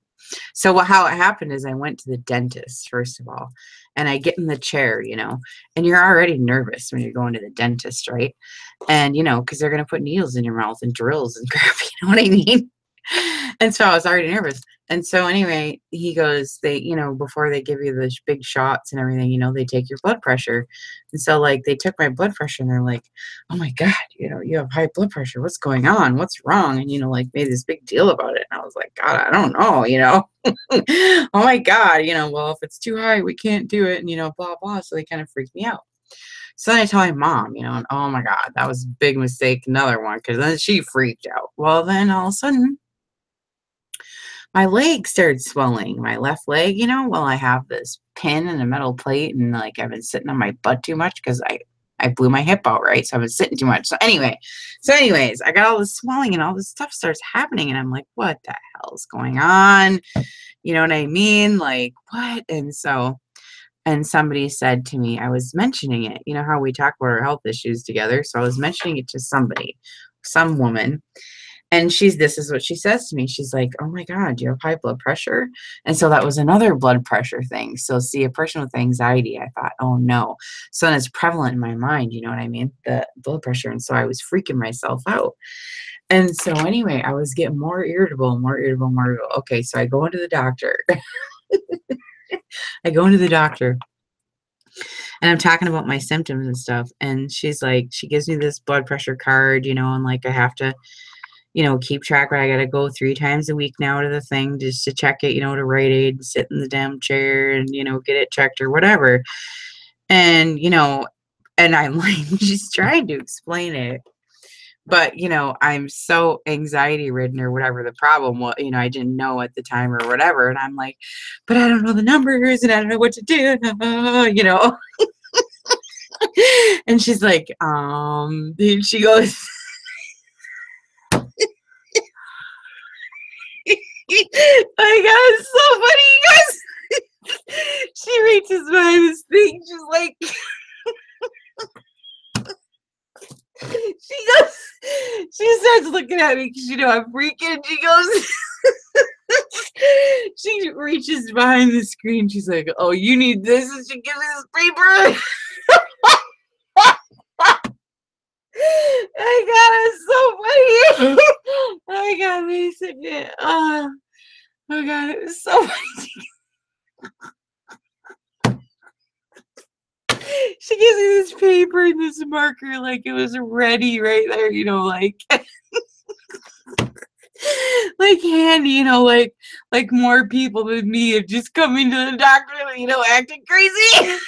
So how it happened is I went to the dentist, first of all, and I get in the chair, you know, and you're already nervous when you're going to the dentist, right? And, you know, because they're going to put needles in your mouth and drills and crap, you know what I mean? And so I was already nervous. And so anyway, he goes, they, you know, before they give you the big shots and everything, you know, they take your blood pressure. And so like they took my blood pressure and they're like, oh my God, you know, you have high blood pressure. What's going on? What's wrong? And, you know, like made this big deal about it. And I was like, God, I don't know, you know, oh my God, you know, well, if it's too high, we can't do it. And, you know, blah, blah. So they kind of freaked me out. So then I tell my mom, you know, and oh my God, that was a big mistake. Another one. Cause then she freaked out. Well, then all of a sudden, my leg started swelling, my left leg, you know, well, I have this pin and a metal plate and like I've been sitting on my butt too much because I blew my hip out, right? So I've been sitting too much. So anyways, I got all this swelling and all this stuff starts happening and I'm like, what the hell is going on? You know what I mean? Like, what? And somebody said to me, I was mentioning it, you know how we talk about our health issues together. So I was mentioning it to somebody, some woman. And this is what she says to me. She's like, oh my God, do you have high blood pressure? And so that was another blood pressure thing. So see, a person with anxiety, I thought, oh no. So then it's prevalent in my mind, you know what I mean? The blood pressure. And so I was freaking myself out. And so anyway, I was getting more irritable. Okay, so I go into the doctor. I go into the doctor. And I'm talking about my symptoms and stuff. And she's like, she gives me this blood pressure card, you know, and like I have to, you know, keep track. I got to go 3 times a week now to the thing just to check it, you know, to Rite Aid, sit in the damn chair and, you know, get it checked or whatever. And, you know, and I'm like, just trying to explain it. But, you know, I'm so anxiety ridden or whatever the problem was, you know, I didn't know at the time or whatever. And I'm like, but I don't know the numbers and I don't know what to do, you know. And she's like, she goes, my God, it's so funny, you guys. She reaches behind this thing. She's like, she starts looking at me because, you know, I'm freaking. She goes, she reaches behind the screen. She's like, oh, you need this. And she gives me this paper. My God, it's so funny. Oh my God, basically. Oh my God, it was so funny. She gives me this paper and this marker like it was ready right there, you know, like like handy, you know, like more people than me have just come into the doctor, you know, acting crazy.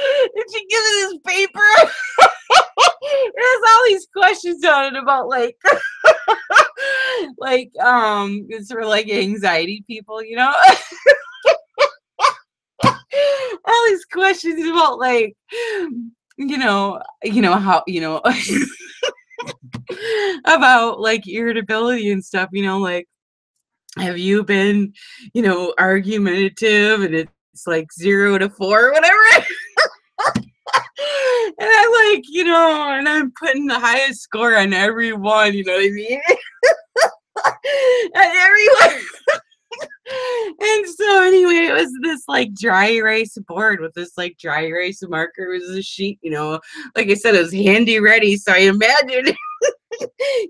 And she gives me this paper. There's all these questions on it about like like it's sort of like anxiety people, you know. All these questions about like you know how, you know, about like irritability and stuff, you know, like have you been, you know, argumentative and it's like 0 to 4 or whatever. And I like, you know, and I'm putting the highest score on every one, you know what I mean? And everyone. And so anyway, it was this like dry erase board with this like dry erase marker. It was a sheet, like I said, it was handy ready. So I imagined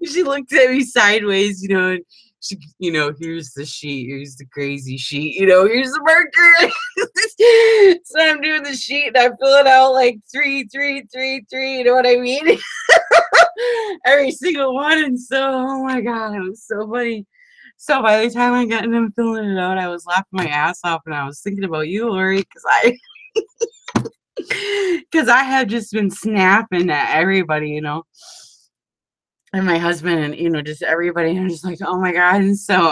she looked at me sideways, and she, here's the sheet, here's the crazy sheet, here's the marker. So I'm doing the sheet and I'm filling out like 3, 3, 3, 3, you know what I mean? Every single one. And so, oh my God, it was so funny. So by the time I got them filling it out, I was laughing my ass off, and I was thinking about you, Lori, because I have just been snapping at everybody, and my husband, and just everybody, and I'm just like, oh my God. And so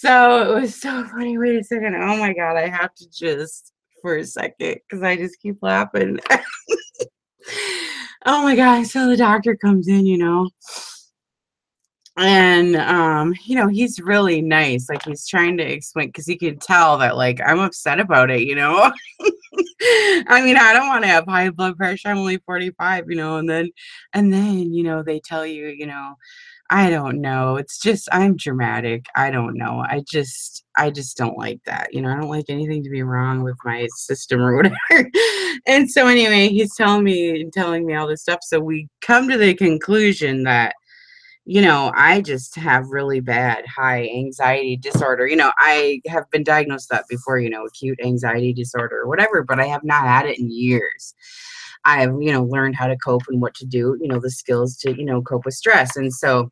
it was so funny. Wait a second. Oh my God, I have to just for a second because I just keep laughing. Oh my God. So the doctor comes in, and he's really nice. Like he's trying to explain because he can tell that like I'm upset about it. I mean, I don't want to have high blood pressure. I'm only 45, and then they tell you, I don't know. It's just I'm dramatic. I don't know. I just don't like that. I don't like anything to be wrong with my system or whatever. And so anyway, he's telling me all this stuff. So we come to the conclusion that I just have really bad high anxiety disorder. I have been diagnosed that before, acute anxiety disorder or whatever, but I have not had it in years. I have, learned how to cope and what to do, the skills to, cope with stress. And so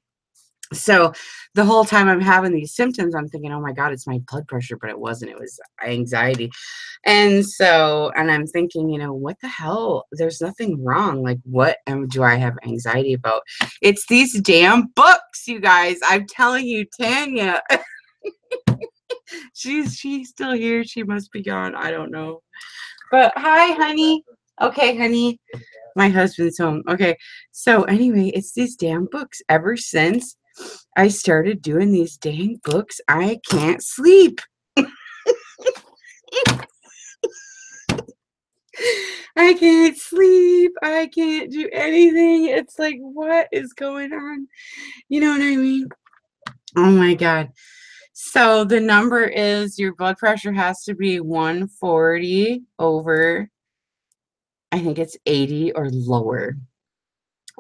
the whole time I'm having these symptoms, I'm thinking, oh my God, it's my blood pressure, but it wasn't. It was anxiety. And I'm thinking, what the hell? There's nothing wrong. Like, what do I have anxiety about? It's these damn books, you guys. I'm telling you, Tanya. She's still here. She must be gone. I don't know. But hi, honey. Okay, honey. My husband's home. Okay. So anyway, it's these damn books. Ever since I started doing these dang books, I can't sleep. I can't sleep. I can't do anything. It's like, what is going on? You know what I mean? Oh my God. So the number is your blood pressure has to be 140 over, I think it's 80 or lower.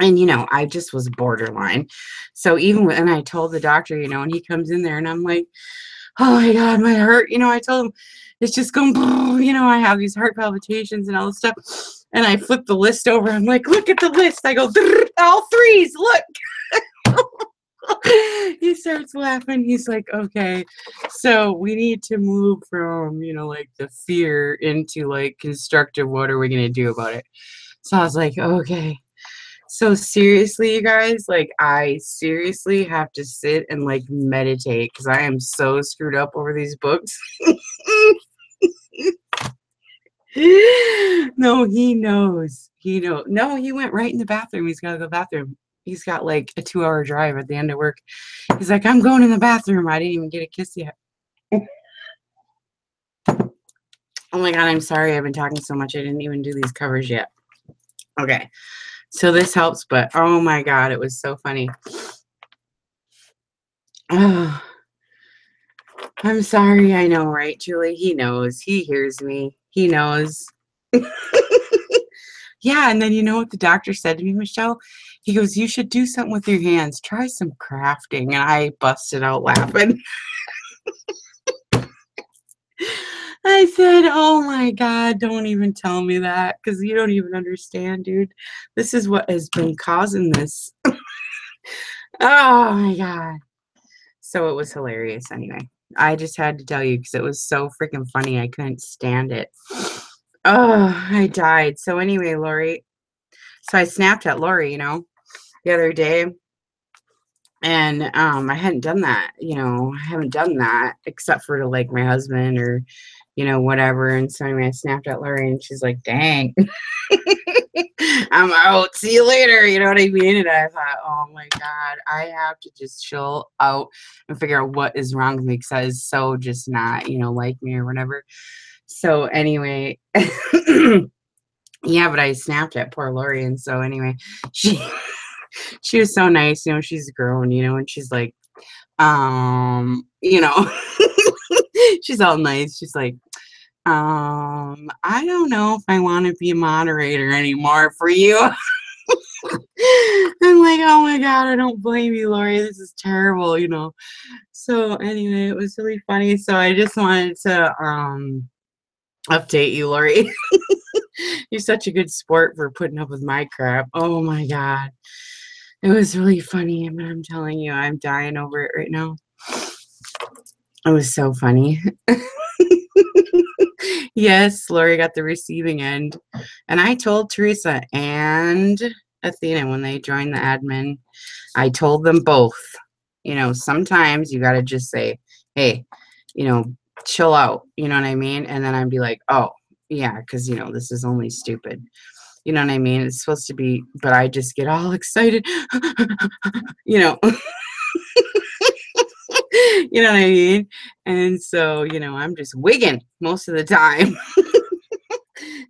And, I just was borderline. So even when I told the doctor, and he comes in there and I'm like, oh my God, my heart, I told him it's just going, I have these heart palpitations and all this stuff. And I flip the list over. I'm like, look at the list. I go, all threes, look. He starts laughing. He's like, okay, so we need to move from, like the fear into like constructive. What are we going to do about it? So I was like, okay. So seriously, you guys, like I seriously have to sit and like meditate because I am so screwed up over these books. No, he knows. No, he went right in the bathroom. He's got to go to the bathroom. He's got like a 2-hour drive at the end of work. He's like, I'm going in the bathroom. I didn't even get a kiss yet. Oh my God, I'm sorry. I've been talking so much. I didn't even do these covers yet. Okay. So this helps, but oh my God, it was so funny. Oh, I'm sorry. I know, right, Julie? He knows. He hears me. He knows. Yeah, and then you know what the doctor said to me, Michelle? He goes, you should do something with your hands. Try some crafting. And I busted out laughing. I said, oh my God, don't even tell me that because you don't even understand, dude. This is what has been causing this. Oh my God. So it was hilarious anyway. I just had to tell you because it was so freaking funny. I couldn't stand it. Oh, I died. So anyway, Lori. So I snapped at Lori, the other day. And I hadn't done that, I haven't done that except for to like my husband or, whatever. And so anyway, I snapped at Lori and she's like, dang, I'm out. See you later. You know what I mean? And I thought, oh my God, I have to just chill out and figure out what is wrong with me because I was so just not, like me or whatever. So anyway, yeah, but I snapped at poor Lori. And so anyway, She was so nice, you know, she's grown, you know, and she's like, you know, she's all nice. She's like, I don't know if I want to be a moderator anymore for you. I'm like, oh my God, I don't blame you, Lori. This is terrible, you know. So anyway, it was really funny. So I just wanted to update you, Lori. You're such a good sport for putting up with my crap. Oh my God. It was really funny. I mean, I'm telling you, I'm dying over it right now. It was so funny. Yes, Lori got the receiving end. And I told Teresa and Athena when they joined the admin, I told them both, you know, sometimes you got to just say, hey, you know, chill out. You know what I mean? And then I'd be like, oh, yeah, because, you know, this is only stupid. You know what I mean? It's supposed to be, but I just get all excited, you know. You know what I mean? And so, you know, I'm just wigging most of the time.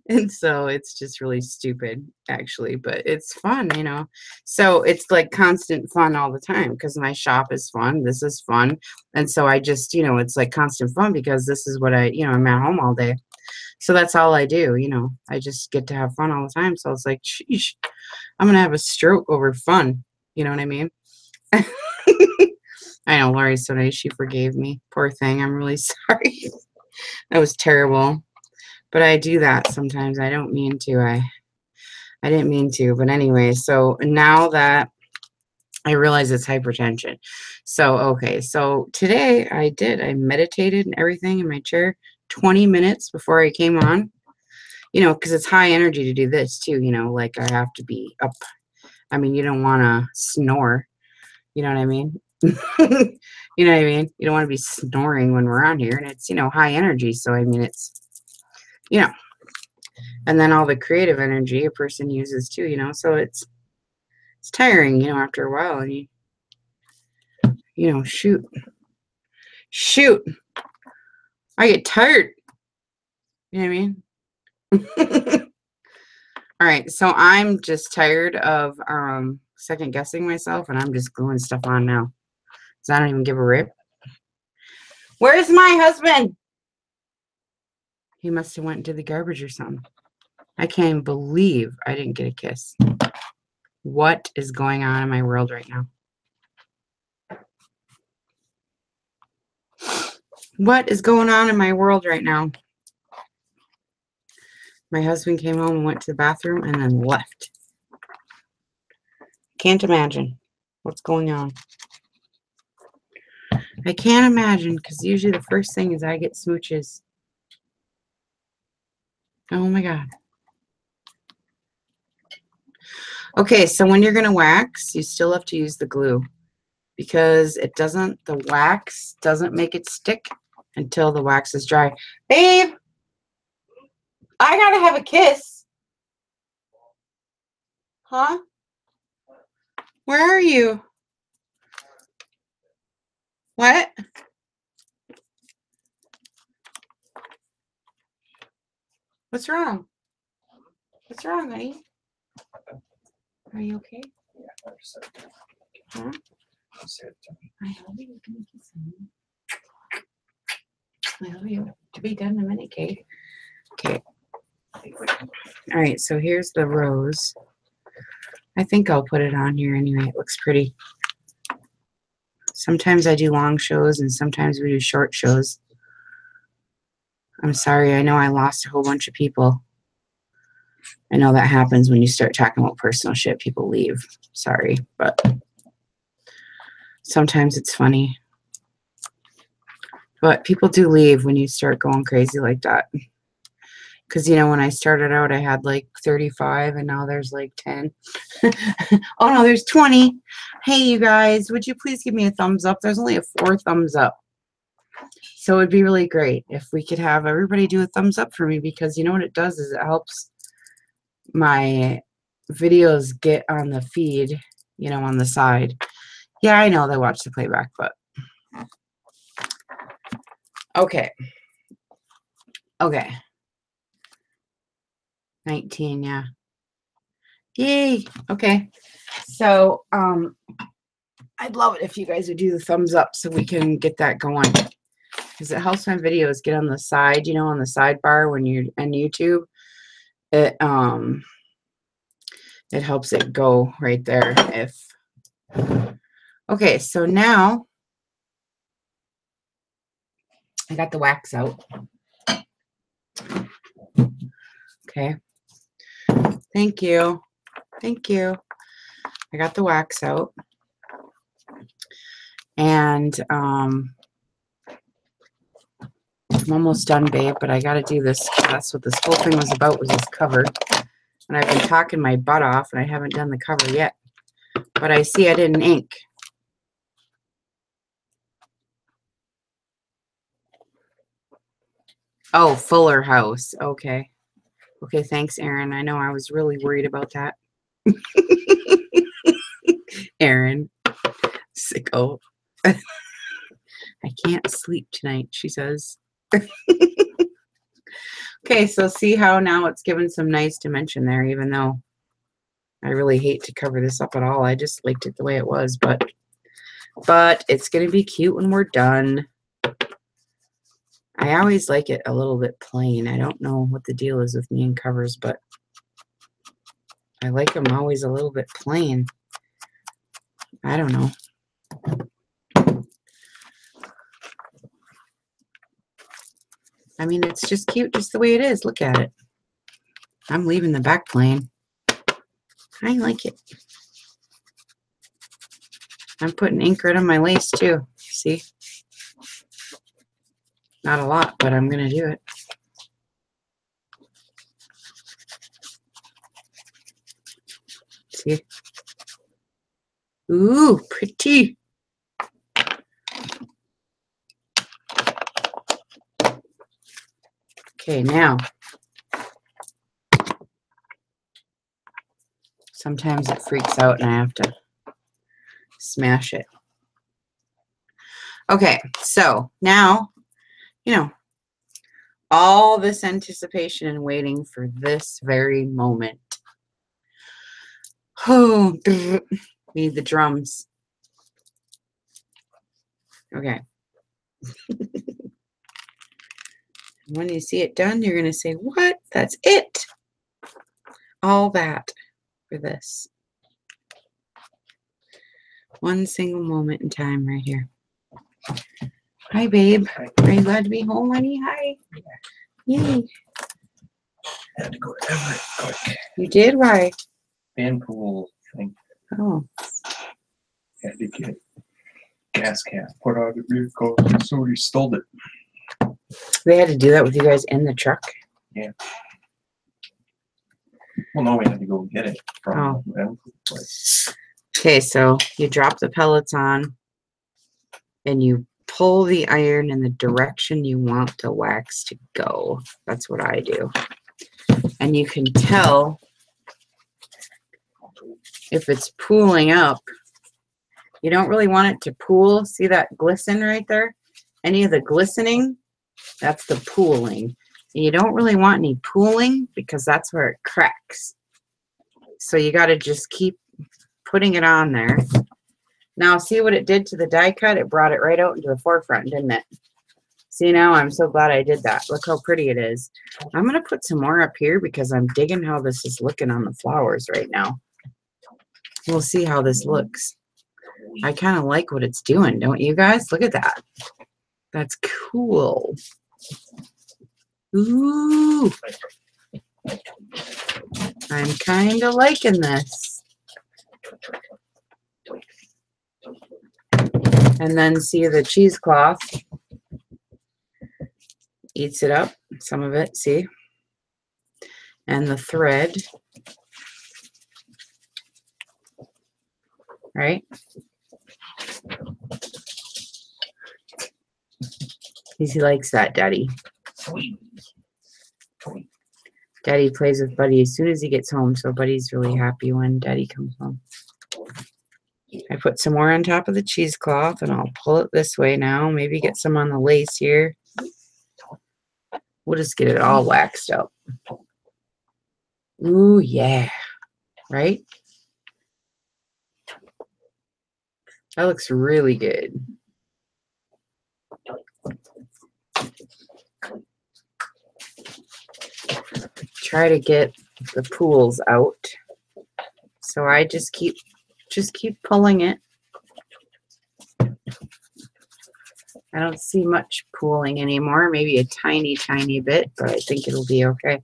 And so it's just really stupid, actually, but it's fun, you know. So it's like constant fun all the time because my shop is fun. This is fun. And so I just, you know, it's like constant fun because this is what I, you know, I'm at home all day. So that's all I do, you know. I just get to have fun all the time. So it's like, sheesh, I'm going to have a stroke over fun. You know what I mean? I know Lori's so nice. She forgave me. Poor thing. I'm really sorry. That was terrible. But I do that sometimes. I don't mean to. I didn't mean to. But anyway, so now that I realize it's hypertension. So, okay. So today I meditated and everything in my chair 20 minutes before I came on. You know, because it's high energy to do this too. You know, like I have to be up. I mean, you don't want to snore. You know what I mean? You know what I mean? You don't want to be snoring when we're on here. And it's, you know, high energy. So, I mean, it's, you know, and then all the creative energy a person uses too, you know, so it's tiring, you know, after a while. And you know, shoot, I get tired. You know what I mean? All right, so I'm just tired of second guessing myself, and I'm just gluing stuff on now. So I don't even give a rip. Where's my husband? He must have went into the garbage or something. I can't even believe I didn't get a kiss. What is going on in my world right now? What is going on in my world right now? My husband came home and went to the bathroom and then left. Can't imagine what's going on. I can't imagine because usually the first thing is I get smooches. Oh my God. Okay, so when you're going to wax, you still have to use the glue because the wax doesn't make it stick until the wax is dry. Babe, I gotta have a kiss. Huh? Where are you? What? What's wrong? What's wrong, honey? Are you okay? Huh? I love you. I love you. To be done in a minute, Kate. Okay. All right, so here's the rose. I think I'll put it on here anyway. It looks pretty. Sometimes I do long shows and sometimes we do short shows. I'm sorry. I know I lost a whole bunch of people. I know that happens when you start talking about personal shit. People leave. Sorry, but sometimes it's funny. But people do leave when you start going crazy like that. Because, you know, when I started out, I had like 35 and now there's like 10. Oh, no, there's 20. Hey, you guys, would you please give me a thumbs up? There's only a 4 thumbs up. So it'd be really great if we could have everybody do a thumbs up for me because you know what it does is it helps my videos get on the feed, you know, on the side. Yeah, I know they watch the playback, but okay. Okay. 19, yeah. Yay. Okay. So, I'd love it if you guys would do the thumbs up so we can get that going. Because it helps my videos get on the side, you know, on the sidebar when you're on YouTube. It helps it go right there. Okay, so now I got the wax out. Okay. Thank you. Thank you. I got the wax out. And I'm almost done, babe, but I got to do this. That's what this whole thing was about, was this cover. And I've been talking my butt off, and I haven't done the cover yet. But I see I didn't ink. Oh, Fuller House. Okay. Okay, thanks, Erin. I know I was really worried about that. Erin. Sicko. I can't sleep tonight, she says. Okay, so see how now it's given some nice dimension there, even though I really hate to cover this up at all. I just liked it the way it was, but it's going to be cute when we're done. I always like it a little bit plain. I don't know what the deal is with me and covers, but I like them always a little bit plain. I don't know. I mean, it's just cute just the way it is. Look at it. I'm leaving the back plain. I like it. I'm putting ink right on my lace too. See? Not a lot, but I'm going to do it. See? Ooh, pretty. Okay, now. Sometimes it freaks out and I have to smash it. Okay, so now, you know, all this anticipation and waiting for this very moment. Oh, need the drums. Okay. When you see it done, you're going to say, what? That's it. All that for this. One single moment in time right here. Hi, babe. Are you glad to be home, honey? Hi. Yay. I had to go to Everett quick. You did? Why? Fan pool thing. Oh. Had to get gas cap put on the vehicle. Somebody stole it. They had to do that with you guys in the truck? Yeah. Well, no, we had to go get it from the fan pool place. Okay, so you drop the pellets on and you pull the iron in the direction you want the wax to go. That's what I do. And you can tell if it's pooling up. You don't really want it to pool. See that glisten right there? Any of the glistening, that's the pooling. And you don't really want any pooling because that's where it cracks. So you got to just keep putting it on there. Now see what it did to the die cut? It brought it right out into the forefront, didn't it? See, now I'm so glad I did that. Look how pretty it is. I'm going to put some more up here because I'm digging how this is looking on the flowers right now. We'll see how this looks. I kind of like what it's doing, don't you guys? Look at that. That's cool. Ooh. I'm kind of liking this. And then see the cheesecloth eats it up, some of it, see? And the thread, right? He likes that, Daddy. Daddy plays with Buddy as soon as he gets home, so Buddy's really happy when Daddy comes home. I put some more on top of the cheesecloth, and I'll pull it this way now. Maybe get some on the lace here. We'll just get it all waxed up. Ooh, yeah. Right? That looks really good. Try to get the pools out. So I just keep pulling it. I don't see much pooling anymore, maybe a tiny, tiny bit, but I think it'll be okay.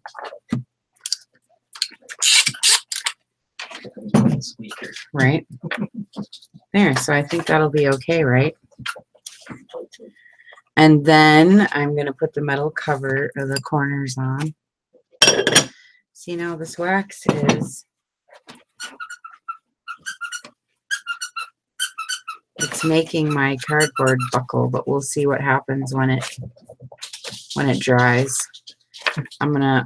Right? There, so I think that'll be okay, right? And then I'm going to put the metal cover of the corners on. See, now this wax is, it's making my cardboard buckle, but we'll see what happens when it dries. I'm gonna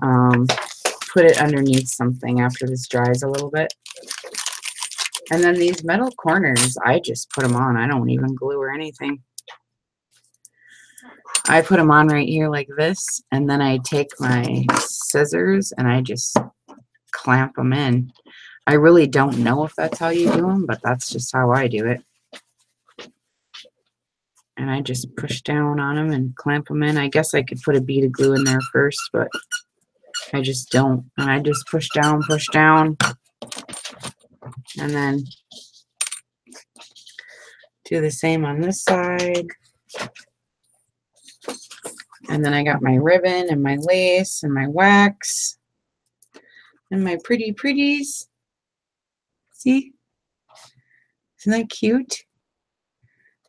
put it underneath something after this dries a little bit. And then these metal corners, I just put them on. I don't even glue or anything. I put them on right here like this, and then I take my scissors and I just clamp them in. I really don't know if that's how you do them, but that's just how I do it. And I just push down on them and clamp them in. I guess I could put a bead of glue in there first, but I just don't. And I just push down, and then do the same on this side. And then I got my ribbon and my lace and my wax and my pretties. See? Isn't that cute?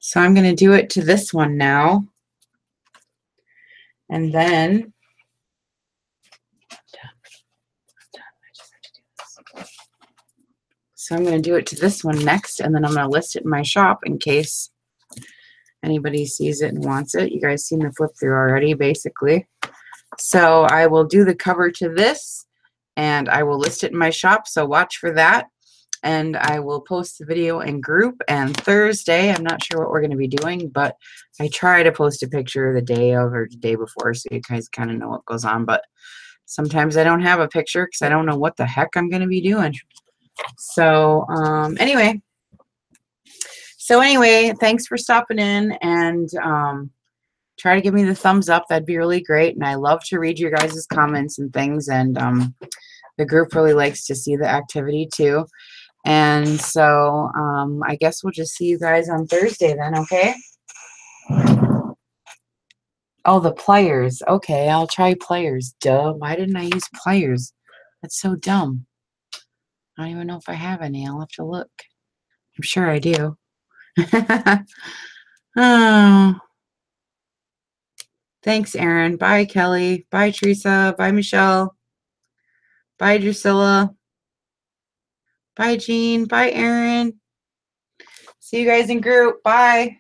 So I'm going to do it to this one now. And then I'm going to do it to this one next, and then I'm going to list it in my shop in case anybody sees it and wants it. You guys seen the flip through already, basically. So I will do the cover to this, and I will list it in my shop, so watch for that. And I will post the video in group. And Thursday, I'm not sure what we're going to be doing, but I try to post a picture the day of or the day before so you guys kind of know what goes on. But sometimes I don't have a picture because I don't know what the heck I'm going to be doing. So anyway, thanks for stopping in, and try to give me the thumbs up. That'd be really great. And I love to read your guys' comments and things. And the group really likes to see the activity too. And so I guess we'll just see you guys on Thursday then, okay? Oh, the pliers. Okay, I'll try pliers. Duh. Why didn't I use pliers? That's so dumb. I don't even know if I have any. I'll have to look. I'm sure I do. Oh. Thanks, Erin. Bye, Kelly. Bye, Teresa. Bye, Michelle. Bye, Drusilla. Bye, Jean. Bye, Erin. See you guys in group. Bye.